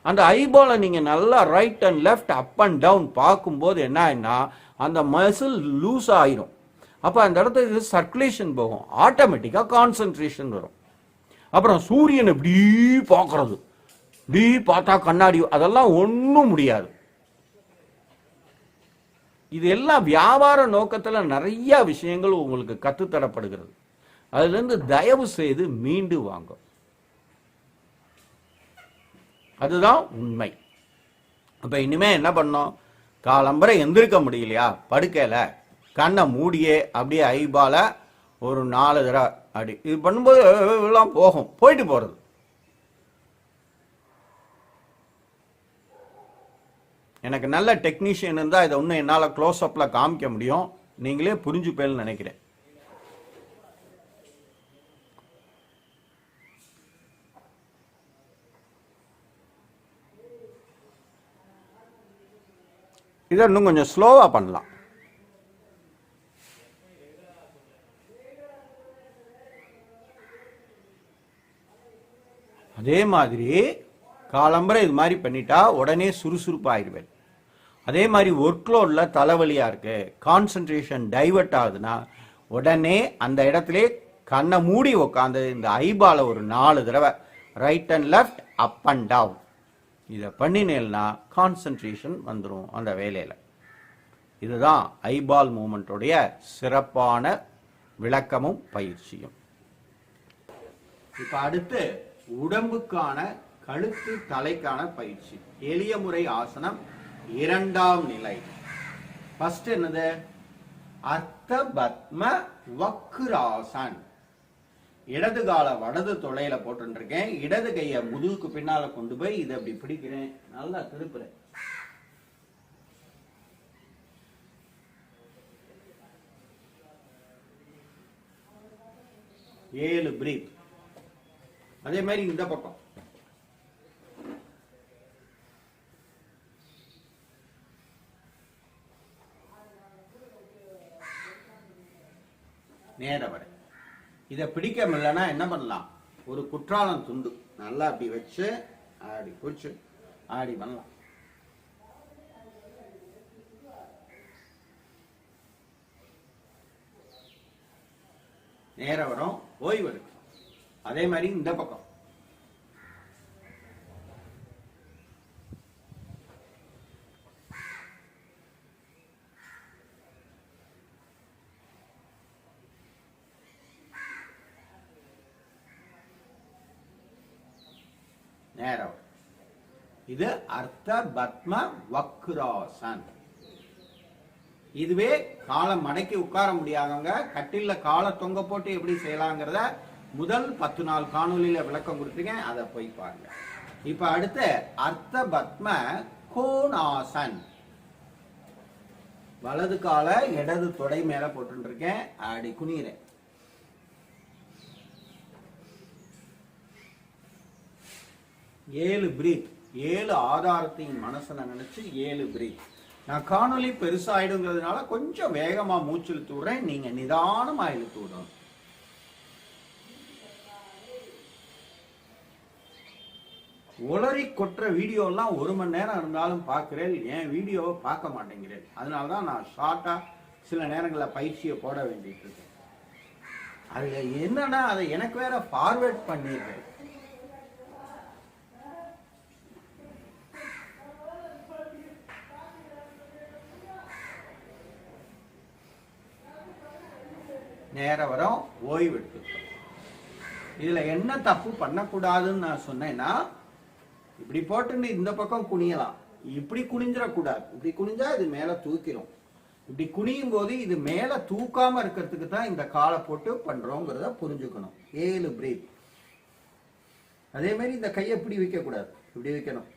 அந்த ஐபாலை நீங்கள் நல்லா right and left up and down பார்க்கும்போது என்ன ஆயிடுனா அந்த மசில் லூஸ் ஆயிரும். அப்போ அந்த இடத்துல சர்க்குலேஷன் போகும், ஆட்டோமேட்டிக்காக கான்சன்ட்ரேஷன் வரும். அப்புறம் சூரியன் இப்படி பார்க்கறது, இப்படி பார்த்தா கண்ணாடி, அதெல்லாம் ஒன்றும் முடியாது. இது எல்லாம் வியாபார நோக்கத்தில் நிறைய விஷயங்கள் உங்களுக்கு கற்றுத்தரப்படுகிறது. அதுலேருந்து தயவு செய்து மீண்டு வாங்க. அதுதான் உண்மை. அப்போ இனிமே என்ன பண்ணோம்? காலம்பரை எந்திருக்க முடியலையா, படுக்கையில் கண்ணை மூடியே அப்படியே ஐபால ஒரு 4 தடவை அப்படி இது பண்ணும்போது எல்லாம் போகும், போயிட்டு போகிறது. எனக்கு நல்ல டெக்னீஷியன் இருந்தால் இதை இன்னும் என்னால் க்ளோஸ் அப்பில் காமிக்க முடியும், நீங்களே புரிஞ்சுப்பேன்னு நினைக்கிறேன். இதை இன்னும் கொஞ்சம் ஸ்லோவாக பண்ணலாம். அதே மாதிரி காலம்பரை இது மாதிரி பண்ணிட்டா உடனே சுறுசுறுப்பாயிருவேன். அதே மாதிரி ஒர்க்லோடில் தலைவலியாக இருக்கு, கான்சன்ட்ரேஷன் டைவர்ட் ஆகுதுன்னா உடனே அந்த இடத்துல கண்ணை மூடி உக்காந்து இந்த ஐபால ஒரு 4 தடவை right and left up and down இதை பண்ணினேன்னா கான்சன்ட்ரேஷன் வந்துடும் அந்த வேலையில். இதுதான் ஐபால் மூமெண்ட்டுடைய சிறப்பான விளக்கமும் பயிற்சியும். இப்ப அடுத்து உடம்புக்கான கழுத்து தலைக்கான பயிற்சி. எளிய முறை ஆசனம் 2ஆம் நிலை. ஃபர்ஸ்ட் என்னது? அர்த்த பத்ம வக்ராசன். இடது கால வலது தொடையில போட்டுருக்கேன். இடது கையை முதுகுக்கு பின்னால கொண்டு போய் இதை அப்படி பிடிக்கிறேன். நல்லா திருப்புறேன். ஏழு பிரீத். அதே மாதிரி இந்த பக்கம் நேர வரை. இதை பிடிக்க முடியலன்னா என்ன பண்ணலாம்? ஒரு குற்றாலம் துண்டு நல்லா அப்படி வச்சு ஆடி பிடிச்சு ஆடி பண்ணலாம். நேர வரும், ஓய்வு எடுக்கும். அதே மாதிரி இந்த பக்கம் நேரம். இது அர்த்த பத்ம வக்ராசன். இதுவே காலை மடக்கி உட்கார முடியாதவங்க கட்டில காலை தொங்க போட்டு எப்படி செய்யலாங்கிறத முதல் 10 நாள் காணொலியில விளக்கம் கொடுத்துருக்கேன். அதை போய் பாருங்க. இப்ப அடுத்து அர்த்த பத்ம கோணாசன். வலது காலை இடது தொடை மேல போட்டு இருக்கேன். அப்படி குனிறேன். ஏழு பிரீத். 7 ஆதாரத்தையும் மனசுல நினைச்சு 7 பிரீத். நான் காணொலி பெருசாயிடுங்கிறதுனால கொஞ்சம் வேகமா மூச்சு இழுத்து விடுறேன். நீங்க நிதானமா இழுத்து விடணும். உளறி கொட்டுற வீடியோ எல்லாம் 1 மணி நேரம் இருந்தாலும் பார்க்கிறேன். என் வீடியோவை பார்க்க மாட்டேங்கிறேன். அதனாலதான் நான் ஷார்ட்டா சில நேரங்களில் பயிற்சியை போட வேண்டிட்டு இருக்கேன். அதுல என்னன்னா அதை எனக்கு வேற ஃபார்வேர்ட் பண்ணிடுறேன். நேரம் வரும், ஓய்வு எடுத்துக்கணும். இதுல என்ன தப்பு பண்ணக்கூடாதுன்னு நான் சொன்னேன்னா, இப்படி போட்டு இந்த பக்கம் குனியலாம். இப்படி குனிஞ்சிடக்கூடாது. இப்படி குனிஞ்சா இது மேல தூக்கிரும். இப்படி குனியும் போது இது மேல தூக்காம இருக்கிறதுக்கு தான் இந்த காலை போட்டு பண்றோங்கிறத புரிஞ்சுக்கணும். 7 பிரீத். அதே மாதிரி இந்த கையை இப்படி வைக்க கூடாது, இப்படி வைக்கணும்.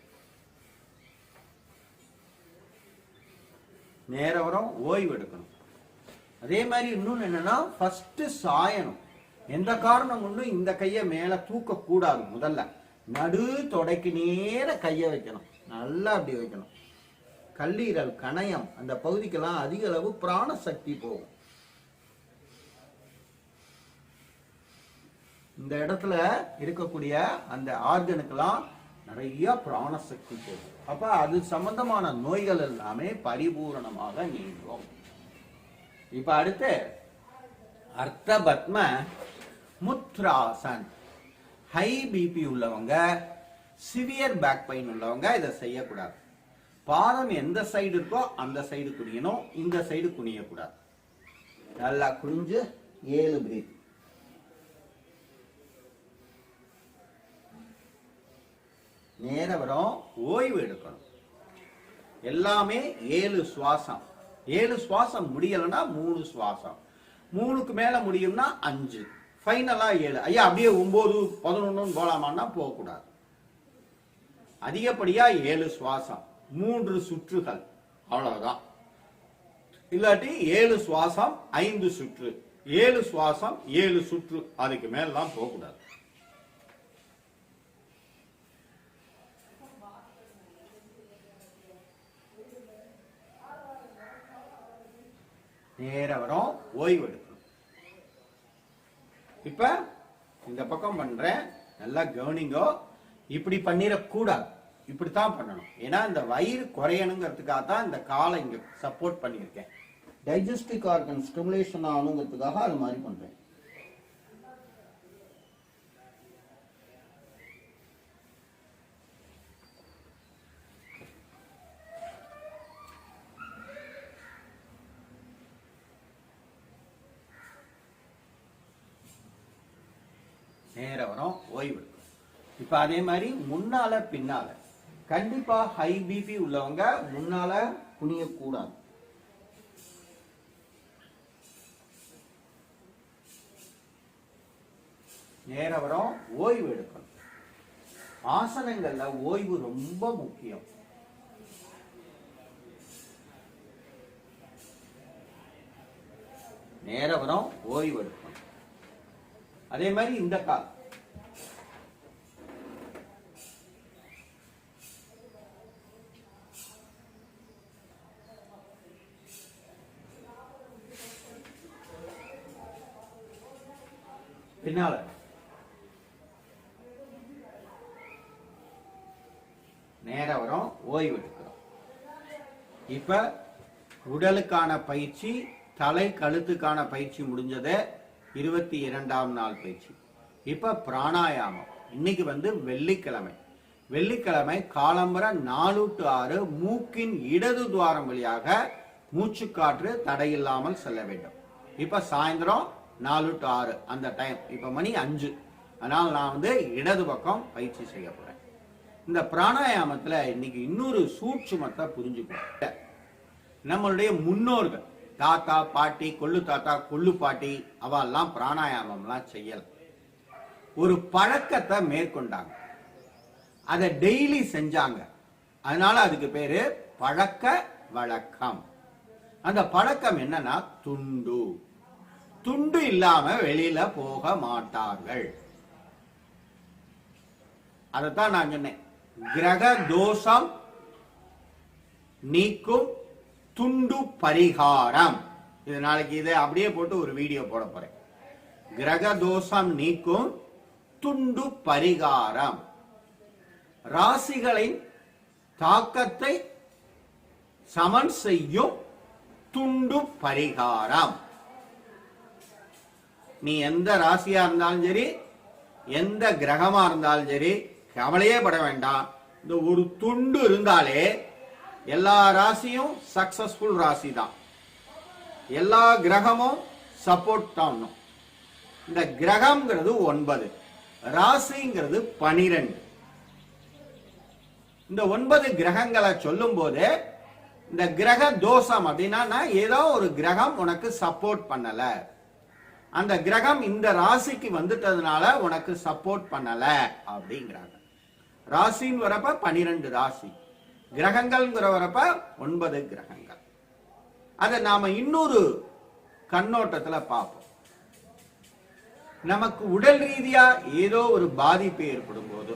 நேரம் வரும், ஓய்வு எடுக்கணும். அதே மாதிரி இன்னொன்னு என்னன்னா, ஃபர்ஸ்ட் சாயணும். எந்த காரணம் கொண்டும் இந்த கையை மேல தூக்க கூடாது. முதல்ல நடு தொடைக்கு நேர கையை வைக்கணும். நல்லா அப்படி வைக்கணும். கல்லீரல் கணையம் அந்த பகுதிக்கெல்லாம் அதிக அளவு பிராண சக்தி போகும். இந்த இடத்துல இருக்கக்கூடிய அந்த ஆர்கனுக்கெல்லாம் நிறைய பிராண சக்தி போகும். அப்ப அது சம்பந்தமான நோய்கள் எல்லாமே பரிபூரணமாக நீங்கும். இப்ப அடுத்து அர்த்த பத்ம முத்ராசன். ஹை பிபி உள்ளவங்க, சிவியர் பேக் பெயின் உள்ளவங்க இதை செய்யக்கூடாது. பாதம் எந்த சைடு இருக்கோ அந்த சைடு குனியணும். இந்த சைடு குனியக்கூடாது. நல்லா குனிஞ்சு 7 பிரீத். நேர வரும், ஓய்வு எடுக்கணும். எல்லாமே 7 சுவாசம். 7 சுவாசம் முடியலன்னா 3 சுவாசம். 3க்கு மேல முடியும்னா 5. ஃபைனலா 7. ஐயா அப்படியே 9, 11 போலாமான்னா போகக்கூடாது. அதிகப்படியா 7 சுவாசம், 3 சுற்றுகள், அவ்வளவுதான். இல்லாட்டி 7 சுவாசம் 5 சுற்று, 7 சுவாசம் 7 சுற்று, அதுக்கு மேலாம் போகக்கூடாது. நேர வரும், ஓய்வு எடுக்கணும். இப்ப இந்த பக்கம் பண்றேன், நல்லா கவனிங்கோ. இப்படி பண்ணிடக்கூடாது, இப்படித்தான் பண்ணணும். ஏன்னா இந்த வயிறு குறையணுங்கிறதுக்காக தான் இந்த காலை இங்க சப்போர்ட் பண்ணியிருக்கேன். டைஜஸ்டிக் ஆர்கன் ஸ்டிமுலேஷன் ஆகணுங்கிறதுக்காக அது மாதிரி பண்றேன். நேர வரும், ஓய்வு எடுக்கும். இப்ப அதே மாதிரி முன்னால பின்னால கண்டிப்பா ஹை பிபி உள்ளவங்க முன்னால குனியக்கூடாது. நேர வரும், ஓய்வு எடுக்கணும். ஆசனங்கள்ல ஓய்வு ரொம்ப முக்கியம். நேர வரும், ஓய்வு எடுக்கணும். அதே மாதிரி இந்த கால் பின்னால நேர வரும், ஓய்வு எடுக்கிறோம். இப்ப உடலுக்கான பயிற்சி, தலை கழுத்துக்கான பயிற்சி முடிஞ்சது. 22ஆம் நாள் பயிற்சி. இப்ப பிராணாயாமம். இன்னைக்கு வெள்ளிக்கிழமை. வெள்ளிக்கிழமை காலம்பர 4 to 6 மூக்கின் இடது துவாரம் வழியாக மூச்சுக்காற்று தடையில்லாமல் செல்ல வேண்டும். இப்ப சாயந்தரம் 4 to 6 அந்த டைம். இப்ப மணி 5. அதனால நான் இடது பக்கம் பயிற்சி செய்ய போறேன். இந்த பிராணாயாமத்துல இன்னைக்கு இன்னொரு சூட்சுமத்தை புரிஞ்சுக்கணும். நம்மளுடைய முன்னோர்கள் தாத்தா பாட்டி, கொள்ளு தாத்தா கொள்ளு பாட்டி அவெல்லாம் பிராணாயாமம்லாம் செய்யல. ஒரு பழக்கத்தை மேற்கொண்டாங்க, அதை டெய்லி செஞ்சாங்க. அதனால அதுக்கு பேரு பழக்க வழக்கம். அந்த பழக்கம் என்னன்னா துண்டு. துண்டு இல்லாம வெளியில போக மாட்டார்கள். அதத்தான் நான் சொன்னேன், கிரக தோஷம் நீக்கும் துண்டு பரிகாரம். இது நாளைக்கு இதை அப்படியே போட்டு ஒரு வீடியோ போட போறேன். கிரக தோஷம் நீக்கும் துண்டு பரிகாரம். ராசிகளின் தாக்கத்தை சமன் செய்யும் துண்டு பரிகாரம். நீ எந்த ராசியா இருந்தாலும் சரி, எந்த கிரகமா இருந்தாலும் சரி, கவலையே பட வேண்டாம். இந்த ஒரு துண்டு இருந்தாலே எல்லா ராசியும் சக்சஸ்ஃபுல் ராசி தான். எல்லா கிரகமும் சப்போர்ட் தான். இந்த கிரகம்ங்கிறது 9, ராசிங்கிறது 12. இந்த 9 கிரகங்களை சொல்லும் போது இந்த கிரக தோஷம் அப்படின்னா ஏதோ ஒரு கிரகம் உனக்கு சப்போர்ட் பண்ணல, அந்த கிரகம் இந்த ராசிக்கு வந்துட்டதுனால உனக்கு சப்போர்ட் பண்ணல அப்படிங்கிறாங்க. ராசின்னு வரப்ப 12 ராசி, கிரகங்கள் வரப்ப 9 கிரகங்கள். அதை நாம இன்னொரு கண்ணோட்டத்துல பார்ப்போம். நமக்கு உடல் ரீதியா ஏதோ ஒரு பாதிப்பு ஏற்படும் போது,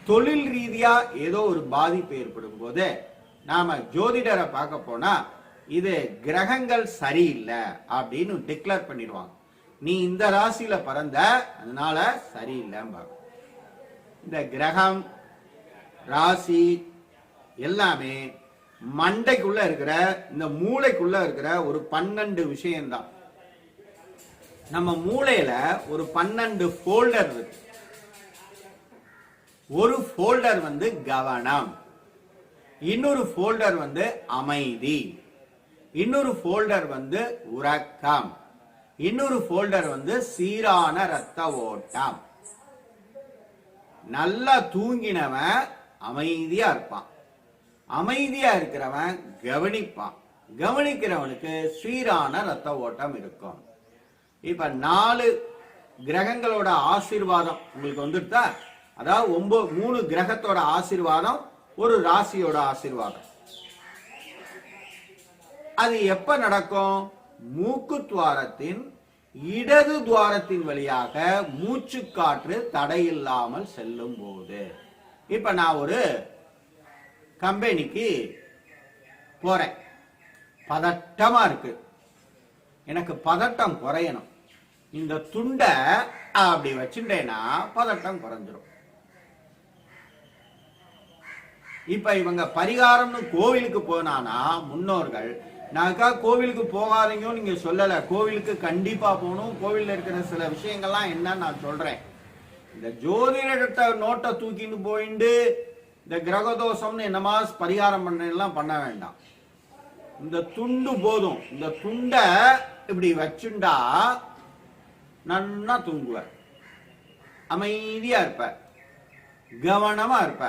தொழில் ரீதியா ஏதோ ஒரு பாதிப்பு ஏற்படும் போது நாம ஜோதிடரை பார்க்க போனா இது கிரகங்கள் சரியில்லை அப்படின்னு டிக்ளேர் பண்ணிடுவாங்க. நீ இந்த ராசியில பிறந்த, அதனால சரியில்லை. இந்த கிரகம் ராசி எல்லாமே மண்டைக்குள்ள இருக்கிற, இந்த மூளைக்குள்ள இருக்கிற ஒரு 12 விஷயம்தான். நம்ம மூளையில ஒரு 12 போல்டர் இருக்கு. ஒரு போல்டர் கவனம், இன்னொரு போல்டர் அமைதி, இன்னொரு போல்டர் உறக்கம், இன்னொரு போல்டர் சீரான ரத்த ஓட்டம். நல்லா தூங்கினவன் அமைதியா இருப்பான், அமைதியா இருக்கிறவன் கவனிப்பான், கவனிக்கிறவனுக்கு சீரான ரத்த ஓட்டம் இருக்கும். இப்ப 4 கிரகங்களோட ஆசீர்வாதம் உங்களுக்கு வந்துட்டா, அதாவது 3 கிரகத்தோட ஆசீர்வாதம், ஒரு ராசியோட ஆசீர்வாதம். அது எப்ப நடக்கும்? மூக்கு துவாரத்தின் இடது துவாரத்தின் வழியாக மூச்சு காற்று தடையில்லாமல் செல்லும் போது. இப்ப நான் ஒரு கம்பெனிக்கு போறேன், பதட்டமா இருக்கு, எனக்கு பதட்டம் குறையணும். இந்த துண்டை அப்படி வச்சுட்டேன்னா பதட்டம் குறைஞ்சிரும். இப்ப இவங்க பரிகாரம்னு கோவிலுக்கு போனானா முன்னோர்கள், நாக்கா கோவிலுக்கு போகாதீங்க நீங்க சொல்லல, கோவிலுக்கு கண்டிப்பா போகணும். கோவில்ல இருக்கிற சில விஷயங்கள்லாம் என்னன்னு நான் சொல்றேன். இந்த ஜோதிட நோட்டை தூக்கிட்டு போயிட்டு இந்த கிரகதோஷம்னு என்னமா பரிகாரம் பண்ணலாம் பண்ண வேண்டாம். இந்த துண்டு போதும். இந்த துண்டை இப்படி வச்சுண்டா நன்னா தூங்குவார். அமைதியா இருப்ப, கவனமா இருப்ப,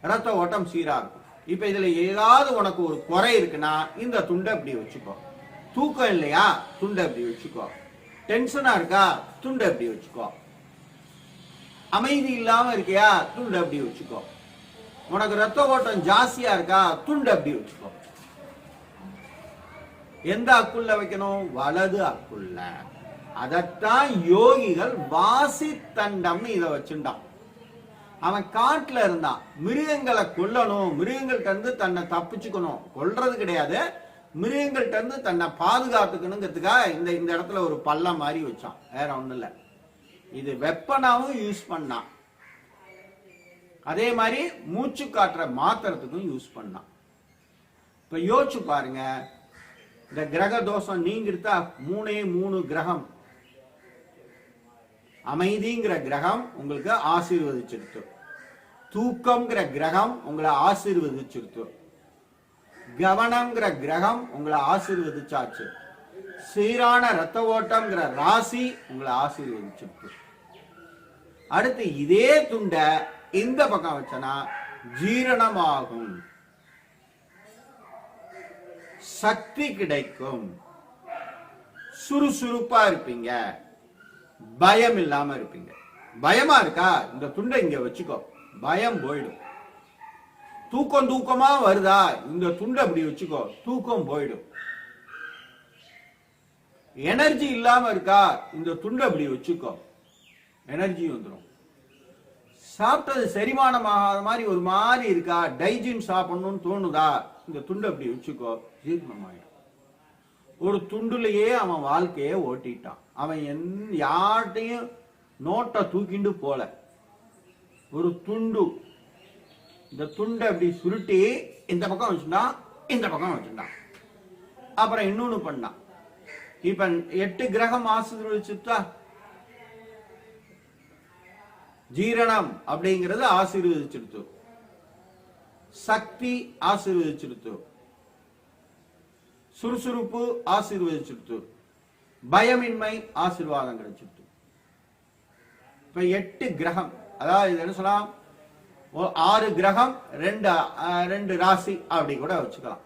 ரத்த ஓட்டம் சீரா இருக்கும். இப்ப இதுல ஏதாவது உனக்கு ஒரு குறை இருக்குன்னா இந்த துண்டை இப்படி வச்சுக்கோ. தூக்கம் இல்லையா, துண்டை இப்படி வச்சுக்கோ. டென்ஷனா இருக்கா, துண்டை இப்படி வச்சுக்கோ. அமைதி இல்லாம இருக்கியா, துண்டை அப்படி வச்சுக்கோ. உனக்கு ரத்த ஓட்டம் ஜாஸ்தியா இருக்கா, துண்டை அப்படி வச்சுக்கோ. எந்த அக்குள்ள வைக்கணும்? வலது அக்குள்ள. அதத்தான் யோகிகள் வாசி தண்டம்னு இதை வச்சுட்டான். அவன் காட்டுல இருந்தான், மிருகங்களை கொல்லணும், மிருகங்கள்ட்ட இருந்து தன்னை தப்பிச்சுக்கணும், கொல்றது கிடையாது, மிருகங்கள்ட்ட இருந்து தன்னை பாதுகாத்துக்கணுங்கிறதுக்காக இந்த இந்த இடத்துல ஒரு பள்ளம் மாதிரி வச்சான். வேற ஒண்ணும் இல்ல. இது வெப்பனாவும் யூஸ் பண்ணான், அதே மாதிரி மூச்சு காற்ற மாத்துறதுக்கும் யூஸ் பண்ணான். இப்ப யோசிச்சு பாருங்க, இந்த கிரக தோஷம் நீங்கிருத்தா 3 கிரகம். அமைதிங்கிற கிரகம் உங்களுக்கு ஆசீர்வதிச்சிருத்து, தூக்கம்ங்கிற கிரகம் உங்களை ஆசீர்வதிச்சிருத்து, கவனம்ங்கிற கிரகம் உங்களை ஆசீர்வதிச்சாச்சு, சீரான ரத்த ஓட்டம்ங்கிற ராசி உங்களை ஆசீர்வதிச்சிருக்கு. அடுத்து இதே துண்டை இந்த பக்கம் வச்சனா ஜீரணமாகும், சக்தி கிடைக்கும், சுறுசுறுப்பா இருப்பீங்க, பயம் இல்லாம இருப்பீங்க. பயமா இருக்கா, இந்த துண்டை இங்க வச்சுக்கோ, பயம் போயிடும். தூக்கமா வருதா, இந்த துண்டை அப்படி வச்சுக்கோ, தூக்கம் போயிடும். எனர்ஜி இல்லாம இருக்கா, இந்த துண்டை அப்படி வச்சுக்கோ, எனர்ஜி வந்துடும். சாப்பிட்டது செரிமானம் ஆகாத மாதிரி ஒரு மாதிரி இருக்கா, டைஜின் சாப்பிடணும்னு தோணுதா, இந்த துண்டை அப்படி வச்சுக்கோ, ஜீரணமாயிடும். ஒரு துண்டுலயே அவன் வாழ்க்கைய ஓட்டிட்டான். அவன் யார்ட்டையும் நோட்டை தூக்கிண்டு போல, ஒரு துண்டு, இந்த துண்டை அப்படி சுருட்டி இந்த பக்கம் வச்சுட்டான், இந்த பக்கம் வச்சுட்டான். அப்புறம் இன்னொன்னு பண்ணான். இப்ப 8 கிரகம் ஆசீர்வதிச்சுட்டா, ஜீரணம் அப்படிங்கிறது ஆசீர்வதிச்சிருத்து, சக்தி ஆசீர்வதிச்சிருத்து, சுறுசுறுப்பு ஆசீர்வதிச்சிருத்து, பயமின்மை ஆசீர்வாதம் கிடைச்சிருத்து. இப்ப 8 கிரகம், அதாவது என்ன சொல்லலாம், 6 கிரகம் 2 ராசி அப்படி கூட வச்சுக்கலாம்.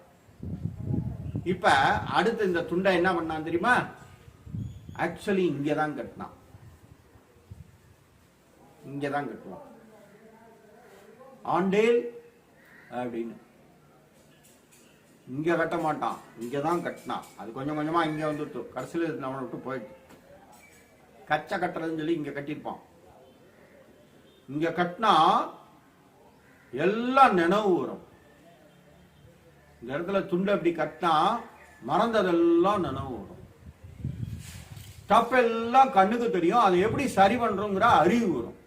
இப்ப அடுத்து இந்த துண்டை என்ன பண்ணான் தெரியுமா? ஆக்சுவலி இங்கதான் கட்டினான், இங்கதான் கட்டுவான். ஆண்டேல் அப்படின்னு இங்க கட்ட மாட்டான், இங்கதான் கட்டினான். அது கொஞ்சம் கொஞ்சமா இங்க வந்துட்டு கடைசியில் நம்மளை விட்டு போயிட்டு கச்சை கட்டுறதுன்னு சொல்லி இங்க கட்டிருப்பான். இங்க கட்டினா எல்லாம் நினைவு வரும். இந்த இடத்துல துண்டு அப்படி கட்டினா மறந்ததெல்லாம் நினைவு வரும். தப்பெல்லாம் கண்ணுக்கு தெரியும், அதை எப்படி சரி பண்றோங்கிற அறிவு வரும்.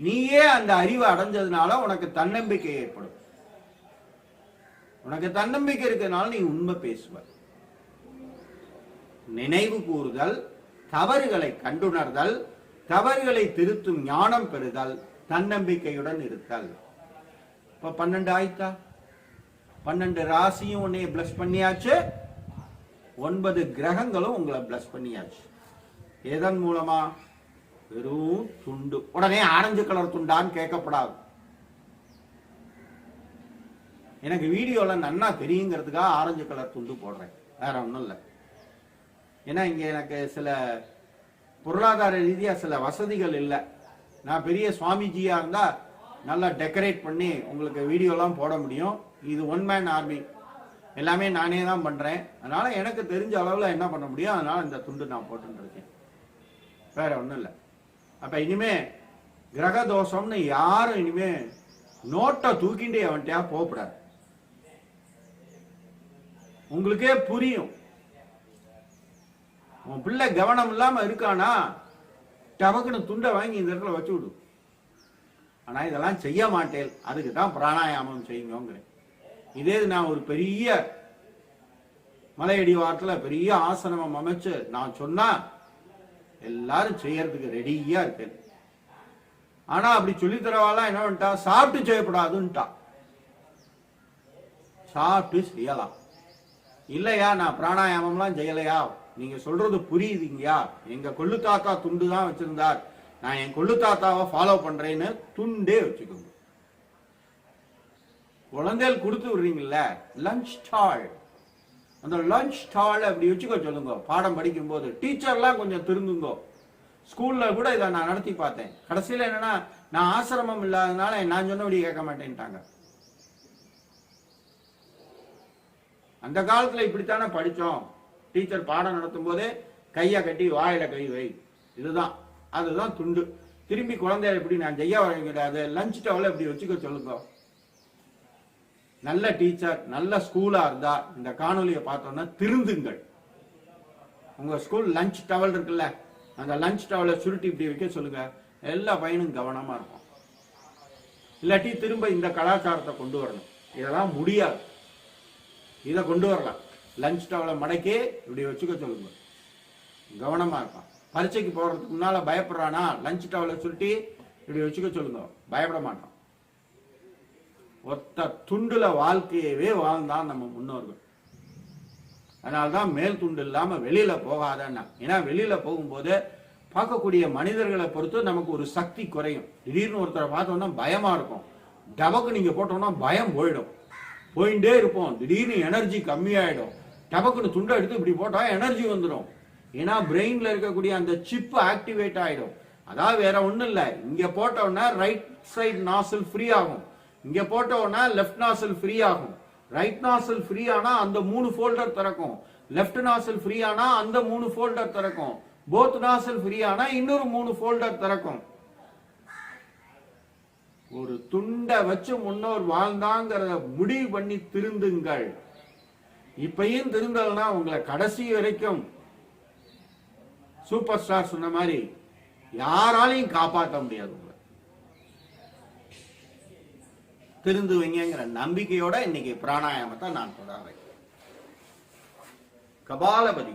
நீயே அந்த அறிவை அடைஞ்சதுனால உனக்கு தன்னம்பிக்கை ஏற்படும். உனக்கு தன்னம்பிக்கை இருக்கிறதுனால நீ உண்மை பேசுவ. நினைவு கூறுதல், தவறுகளை கண்டுணர்தல், தவறுகளை திருத்தும் ஞானம் பெறுதல், தன்னம்பிக்கையுடன் இருத்தல். இப்ப 12 ஆயிட்டா, 12 ராசியும் உன்னை பிளஸ் பண்ணியாச்சு, 9 கிரகங்களும் உங்களை பிளஸ் பண்ணியாச்சு. எதன் மூலமா? வெறும் துண்டு. உடனே ஆரஞ்சு கலர் துண்டான்னு கேட்கப்படாது. எனக்கு வீடியோல நன்னா தெரியுங்கிறதுக்காக ஆரஞ்சு கலர் துண்டு போடுறேன், வேற ஒன்றும் இல்லை. ஏன்னா இங்க எனக்கு சில பொருளாதார ரீதியா சில வசதிகள் இல்லை. நான் பெரிய சுவாமிஜியா இருந்தா நல்லா டெக்கரேட் பண்ணி உங்களுக்கு வீடியோலாம் போட முடியும். இது 1 மேன் ஆர்மி, எல்லாமே நானே தான் பண்றேன். அதனால எனக்கு தெரிஞ்ச அளவுல என்ன பண்ண முடியும், அதனால இந்த துண்டு நான் போட்டு இருக்கேன், வேற ஒன்றும் இல்லை. அப்ப இனிமே கிரக தோஷம்னு யாரும் இனிமே நோட்டை தூக்கிண்டே அவன்கிட்டயா போகக்கூடாது. உங்களுக்கே புரியும். உன் பிள்ளை கவனம் இல்லாம இருக்கானா, டபக்குன்னு துண்டை வாங்கி இந்த இடத்துல வச்சு விடு. ஆனா இதெல்லாம் செய்ய மாட்டேன், அதுக்கு தான் பிராணாயாமம் செய்யுங்கிறேன். இதே நான் ஒரு பெரிய மலையடி வாரத்துல பெரிய ஆசனம் அமைச்சு நான் சொன்னா எல்லாரும் செய்யறதுக்கு ரெடியா இருக்கு. ஆனா அப்படி சொல்லி தரவாலாம் என்ன பண்ணிட்டா, சாப்பிட்டு செய்யப்படாதுன்ட்டா. சாப்பிட்டு செய்யலாம் இல்லையா, நான் பிராணாயாமம்லாம் செய்யலையா, நீங்க சொல்றது புரியுதுங்கயா, எங்க கொள்ளு தாத்தா துண்டு தான் வச்சிருந்தார், நான் என் கொள்ளு தாத்தாவை ஃபாலோ பண்றேன்னு துண்டே வச்சுக்கோங்க. குழந்தைகள் கொடுத்து விடுறீங்கல்ல லஞ்ச் ஸ்டால், அந்த லஞ்ச் ஸ்டால் அப்படி வச்சுக்க சொல்லுங்க. பாடம் படிக்கும் போது டீச்சர்லாம் கொஞ்சம் திருந்துங்க. ஸ்கூல்ல கூட இதை நான் நடத்தி பார்த்தேன். கடைசியில் என்னன்னா, நான் ஆசிரமம் இல்லாததுனால நான் சொன்னபடி கேட்க மாட்டேன்ட்டாங்க. அந்த காலத்துல இப்படித்தானே படிச்சோம். டீச்சர் பாடம் நடத்தும் போதே கையை கட்டி வாயில கை வை, இதுதான் அதுதான் துண்டு. திரும்பி குழந்தைய எப்படி நான் செய்ய வரையாது, லஞ்ச் டவலை இப்படி வச்சுக்க சொல்லுங்க. நல்ல டீச்சர் நல்ல ஸ்கூலா இருந்தா இந்த காணொலியை பார்த்தோம்னா திருந்துங்கள். உங்க ஸ்கூல் லஞ்ச் டவல் இருக்குல்ல, அந்த லஞ்ச் டவலை சுருட்டி இப்படி வைக்க சொல்லுங்க. எல்லா பையனும் கவனமா இருக்கும். இல்லாட்டி திரும்ப இந்த கலாச்சாரத்தை கொண்டு வரணும். இதெல்லாம் முடியாது. இதை கொண்டு வரலாம். லஞ்ச் டவலை மடக்கே இப்படி வச்சுக்க சொல்லுங்க. கவனமா இருப்பான். பரீட்சைக்கு போறதுக்கு முன்னால பயப்படுறானா, லஞ்ச் டவலை சுருட்டி இப்படி வச்சுக்க சொல்லுங்க. பயப்பட மாட்டான். ஒத்த துண்டுல வாழ்க்கையவே வாழ்ந்தான் நம்ம முன்னோர்கள். அதனால்தான் மேல் துண்டு இல்லாம வெளியில போகாதன்னா. ஏன்னா வெளியில போகும்போது பார்க்கக்கூடிய மனிதர்களை பொறுத்து நமக்கு ஒரு சக்தி குறையும். திடீர்னு ஒருத்தரை பார்த்தோம்னா பயமா இருக்கும். டபக்கு நீங்க போட்டோம்னா பயம் போயிடும். போயிட்டே இருப்போம். திடீர்னு எனர்ஜி கம்மியாயிடும். டபக்குன்னு துண்டை எடுத்து இப்படி போட்டா எனர்ஜி வந்துடும். ஏன்னா பிரெயின்ல இருக்கக்கூடிய அந்த சிப் ஆக்டிவேட் ஆயிடும். அதாவது வேற ஒண்ணும் இல்லை. இங்க போட்டோம்னா ரைட் சைடு நாசில் ஃப்ரீ ஆகும். இங்க போட்டோம்னா லெஃப்ட் நாசில் ஃப்ரீ ஆகும். ரைட் நாசில் ஃப்ரீ ஆனா அந்த 3 ஃபோல்டர் திறக்கும். லெஃப்ட் நாசில் ஃப்ரீ ஆனா அந்த 3 ஃபோல்டர் திறக்கும். போத் நாசில் ஃப்ரீ ஆனா இன்னொரு 3 ஃபோல்டர் திறக்கும். ஒரு துண்டை வச்சு முன்னோர் வாழ்ந்தாங்கிறத முடிவு பண்ணி திருந்துங்கள். இப்பயும் திருந்தல்னா உங்களை கடைசி வரைக்கும் சூப்பர் ஸ்டார் சொன்ன மாதிரி யாராலையும் காப்பாற்ற முடியாது. திருந்துவீங்கிற நம்பிக்கையோட இன்னைக்கு பிராணாயாமத்தை நான் தொடர்றேன். கபாலபதி.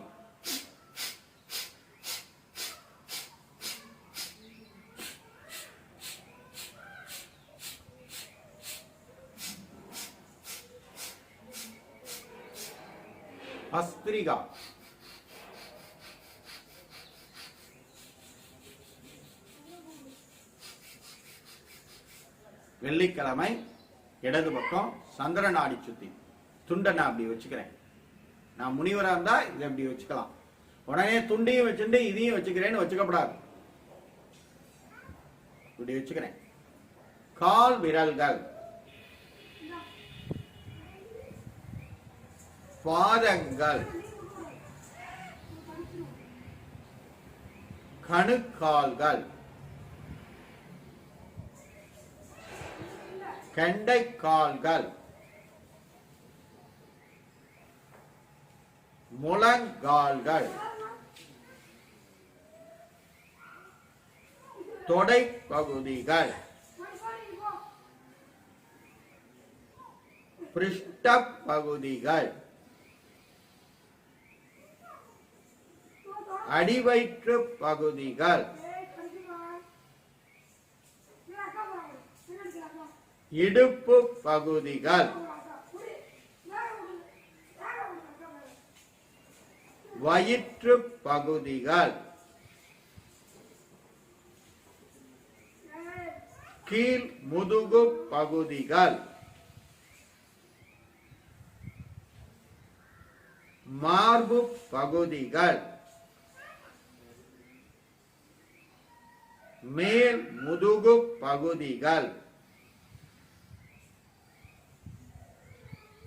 பஸ்திரிகா. வெள்ளிக்கிழமை இடது பக்கம் சந்திர நாடி சுத்தி துண்டை நான் அப்படி வச்சுக்கிறேன். நான் முனிவரா இருந்தா இதை அப்படி வச்சுக்கலாம். உடனே துண்டையும் வச்சுட்டு இதையும் வச்சுக்கிறேன்னு வச்சுக்கப்படாது. இப்படி வச்சுக்கிறேன். கால் விரல்கள், பாதங்கள், கணுக்கால்கள், கெண்டைக்கால்கள், முழங்கால்கள், தொடை பகுதிகள், பிருஷ்ட பகுதிகள், அடிவயிற்று பகுதிகள், இடுப்பு பகுதிகள், வயிற்று பகுதிகள், கீழ் முதுகு பகுதிகள், மார்பு பகுதிகள், மேல் முதுகு பகுதிகள்,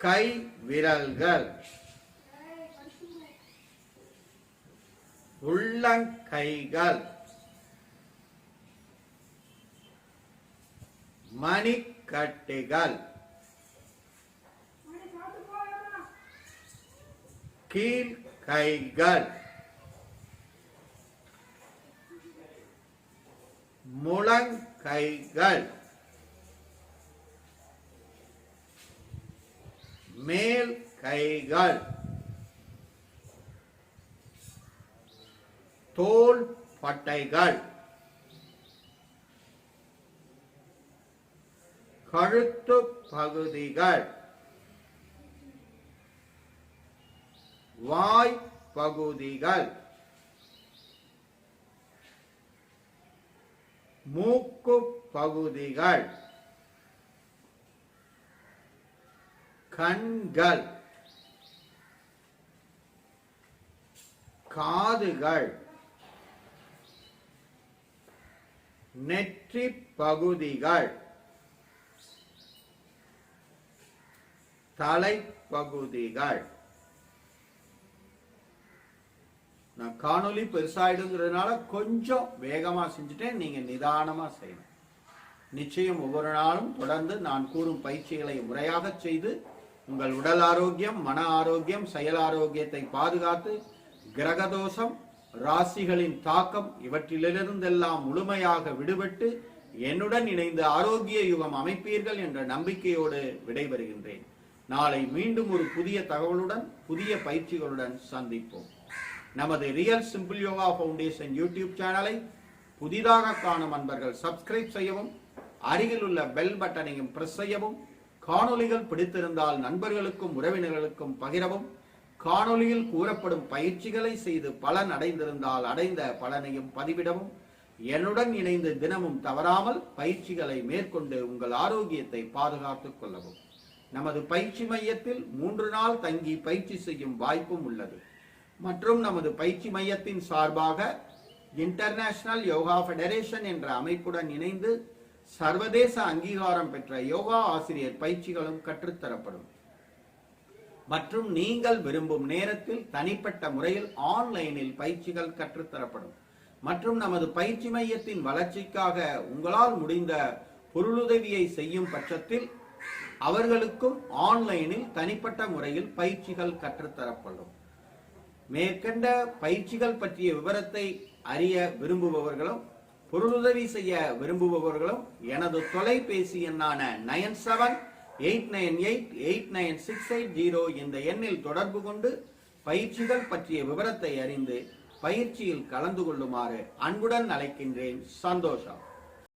கை விரல்கள், உள்ளங்கைகள், மணிக்கட்டுகள், கீழ் கைகள், முழங்கைகள், மேல் கைகள், தோள் பட்டைகள், கழுத்து பகுதிகள், வாய் பகுதிகள், மூக்கு பகுதிகள், கண்கள், காதுகள், நெற்றி பகுதிகள், தலைப்பகுதிகள். நான் காணொலி பெருசாயிடுங்கிறதுனால கொஞ்சம் வேகமா செஞ்சுட்டேன், நீங்க நிதானமா செய்யணும். நிச்சயம் ஒவ்வொரு நாளும் தொடர்ந்து நான் கூறும் பயிற்சிகளை முறையாக செய்து உங்கள் உடல் ஆரோக்கியம், மன ஆரோக்கியம், செயல் ஆரோக்கியத்தை பாதுகாத்து கிரகதோஷம், ராசிகளின் தாக்கம் இவற்றிலிருந்தெல்லாம் முழுமையாக விடுபட்டு என்னுடன் இணைந்து ஆரோக்கிய யுகம் அமைப்பீர்கள் என்ற நம்பிக்கையோடு விடைபெறுகின்றேன். நாளை மீண்டும் ஒரு புதிய தகவலுடன் புதிய பயிற்சிகளுடன் சந்திப்போம். நமது real simple yoga foundation YouTube சேனலை புதிதாக காணும் அன்பர்கள் சப்ஸ்கிரைப் செய்யவும், அருகில் உள்ள பெல் பட்டனையும் பிரஸ் செய்யவும், காணொலிகள் பிடித்திருந்தால் நண்பர்களுக்கும் உறவினர்களுக்கும் பகிரவும், காணொலியில் கூறப்படும் பயிற்சிகளை செய்து பலன் அடைந்திருந்தால் அடைந்த பலனையும் பதிவிடவும், என்னுடன் இணைந்து தினமும் தவறாமல் பயிற்சிகளை மேற்கொண்டு உங்கள் ஆரோக்கியத்தை பாதுகாத்துக் கொள்ளவும். நமது பயிற்சி மையத்தில் 3 நாள் தங்கி பயிற்சி செய்யும் வாய்ப்பும் உள்ளது. மற்றும் நமது பயிற்சி மையத்தின் சார்பாக இன்டர்நேஷனல் யோகா ஃபெடரேஷன் என்ற அமைப்புடன் இணைந்து சர்வதேச அங்கீகாரம் பெற்ற யோகா ஆசிரியர் பயிற்சிகளும் கற்றுத்தரப்படும். மற்றும் நீங்கள் விரும்பும் நேரத்தில் தனிப்பட்ட முறையில் ஆன்லைனில் பயிற்சிகள் கற்றுத்தரப்படும். மற்றும் நமது பயிற்சி மையத்தின் வளர்ச்சிக்காக உங்களால் முடிந்த பொருளுதவியை செய்யும் பட்சத்தில் அவர்களுக்கும் ஆன்லைனில் தனிப்பட்ட முறையில் பயிற்சிகள் கற்றுத்தரப்படும். மேற்கண்ட பயிற்சிகள் பற்றிய விவரத்தை அறிய விரும்புபவர்களும் பொருளுதவி செய்ய விரும்புபவர்களும் எனது தொலைபேசி எண்ணான 9789889680 இந்த எண்ணில் தொடர்பு கொண்டு பயிற்சிகள் பற்றிய விவரத்தை அறிந்து பயிற்சியில் கலந்து கொள்ளுமாறு அன்புடன் அழைக்கின்றேன். சந்தோஷம்.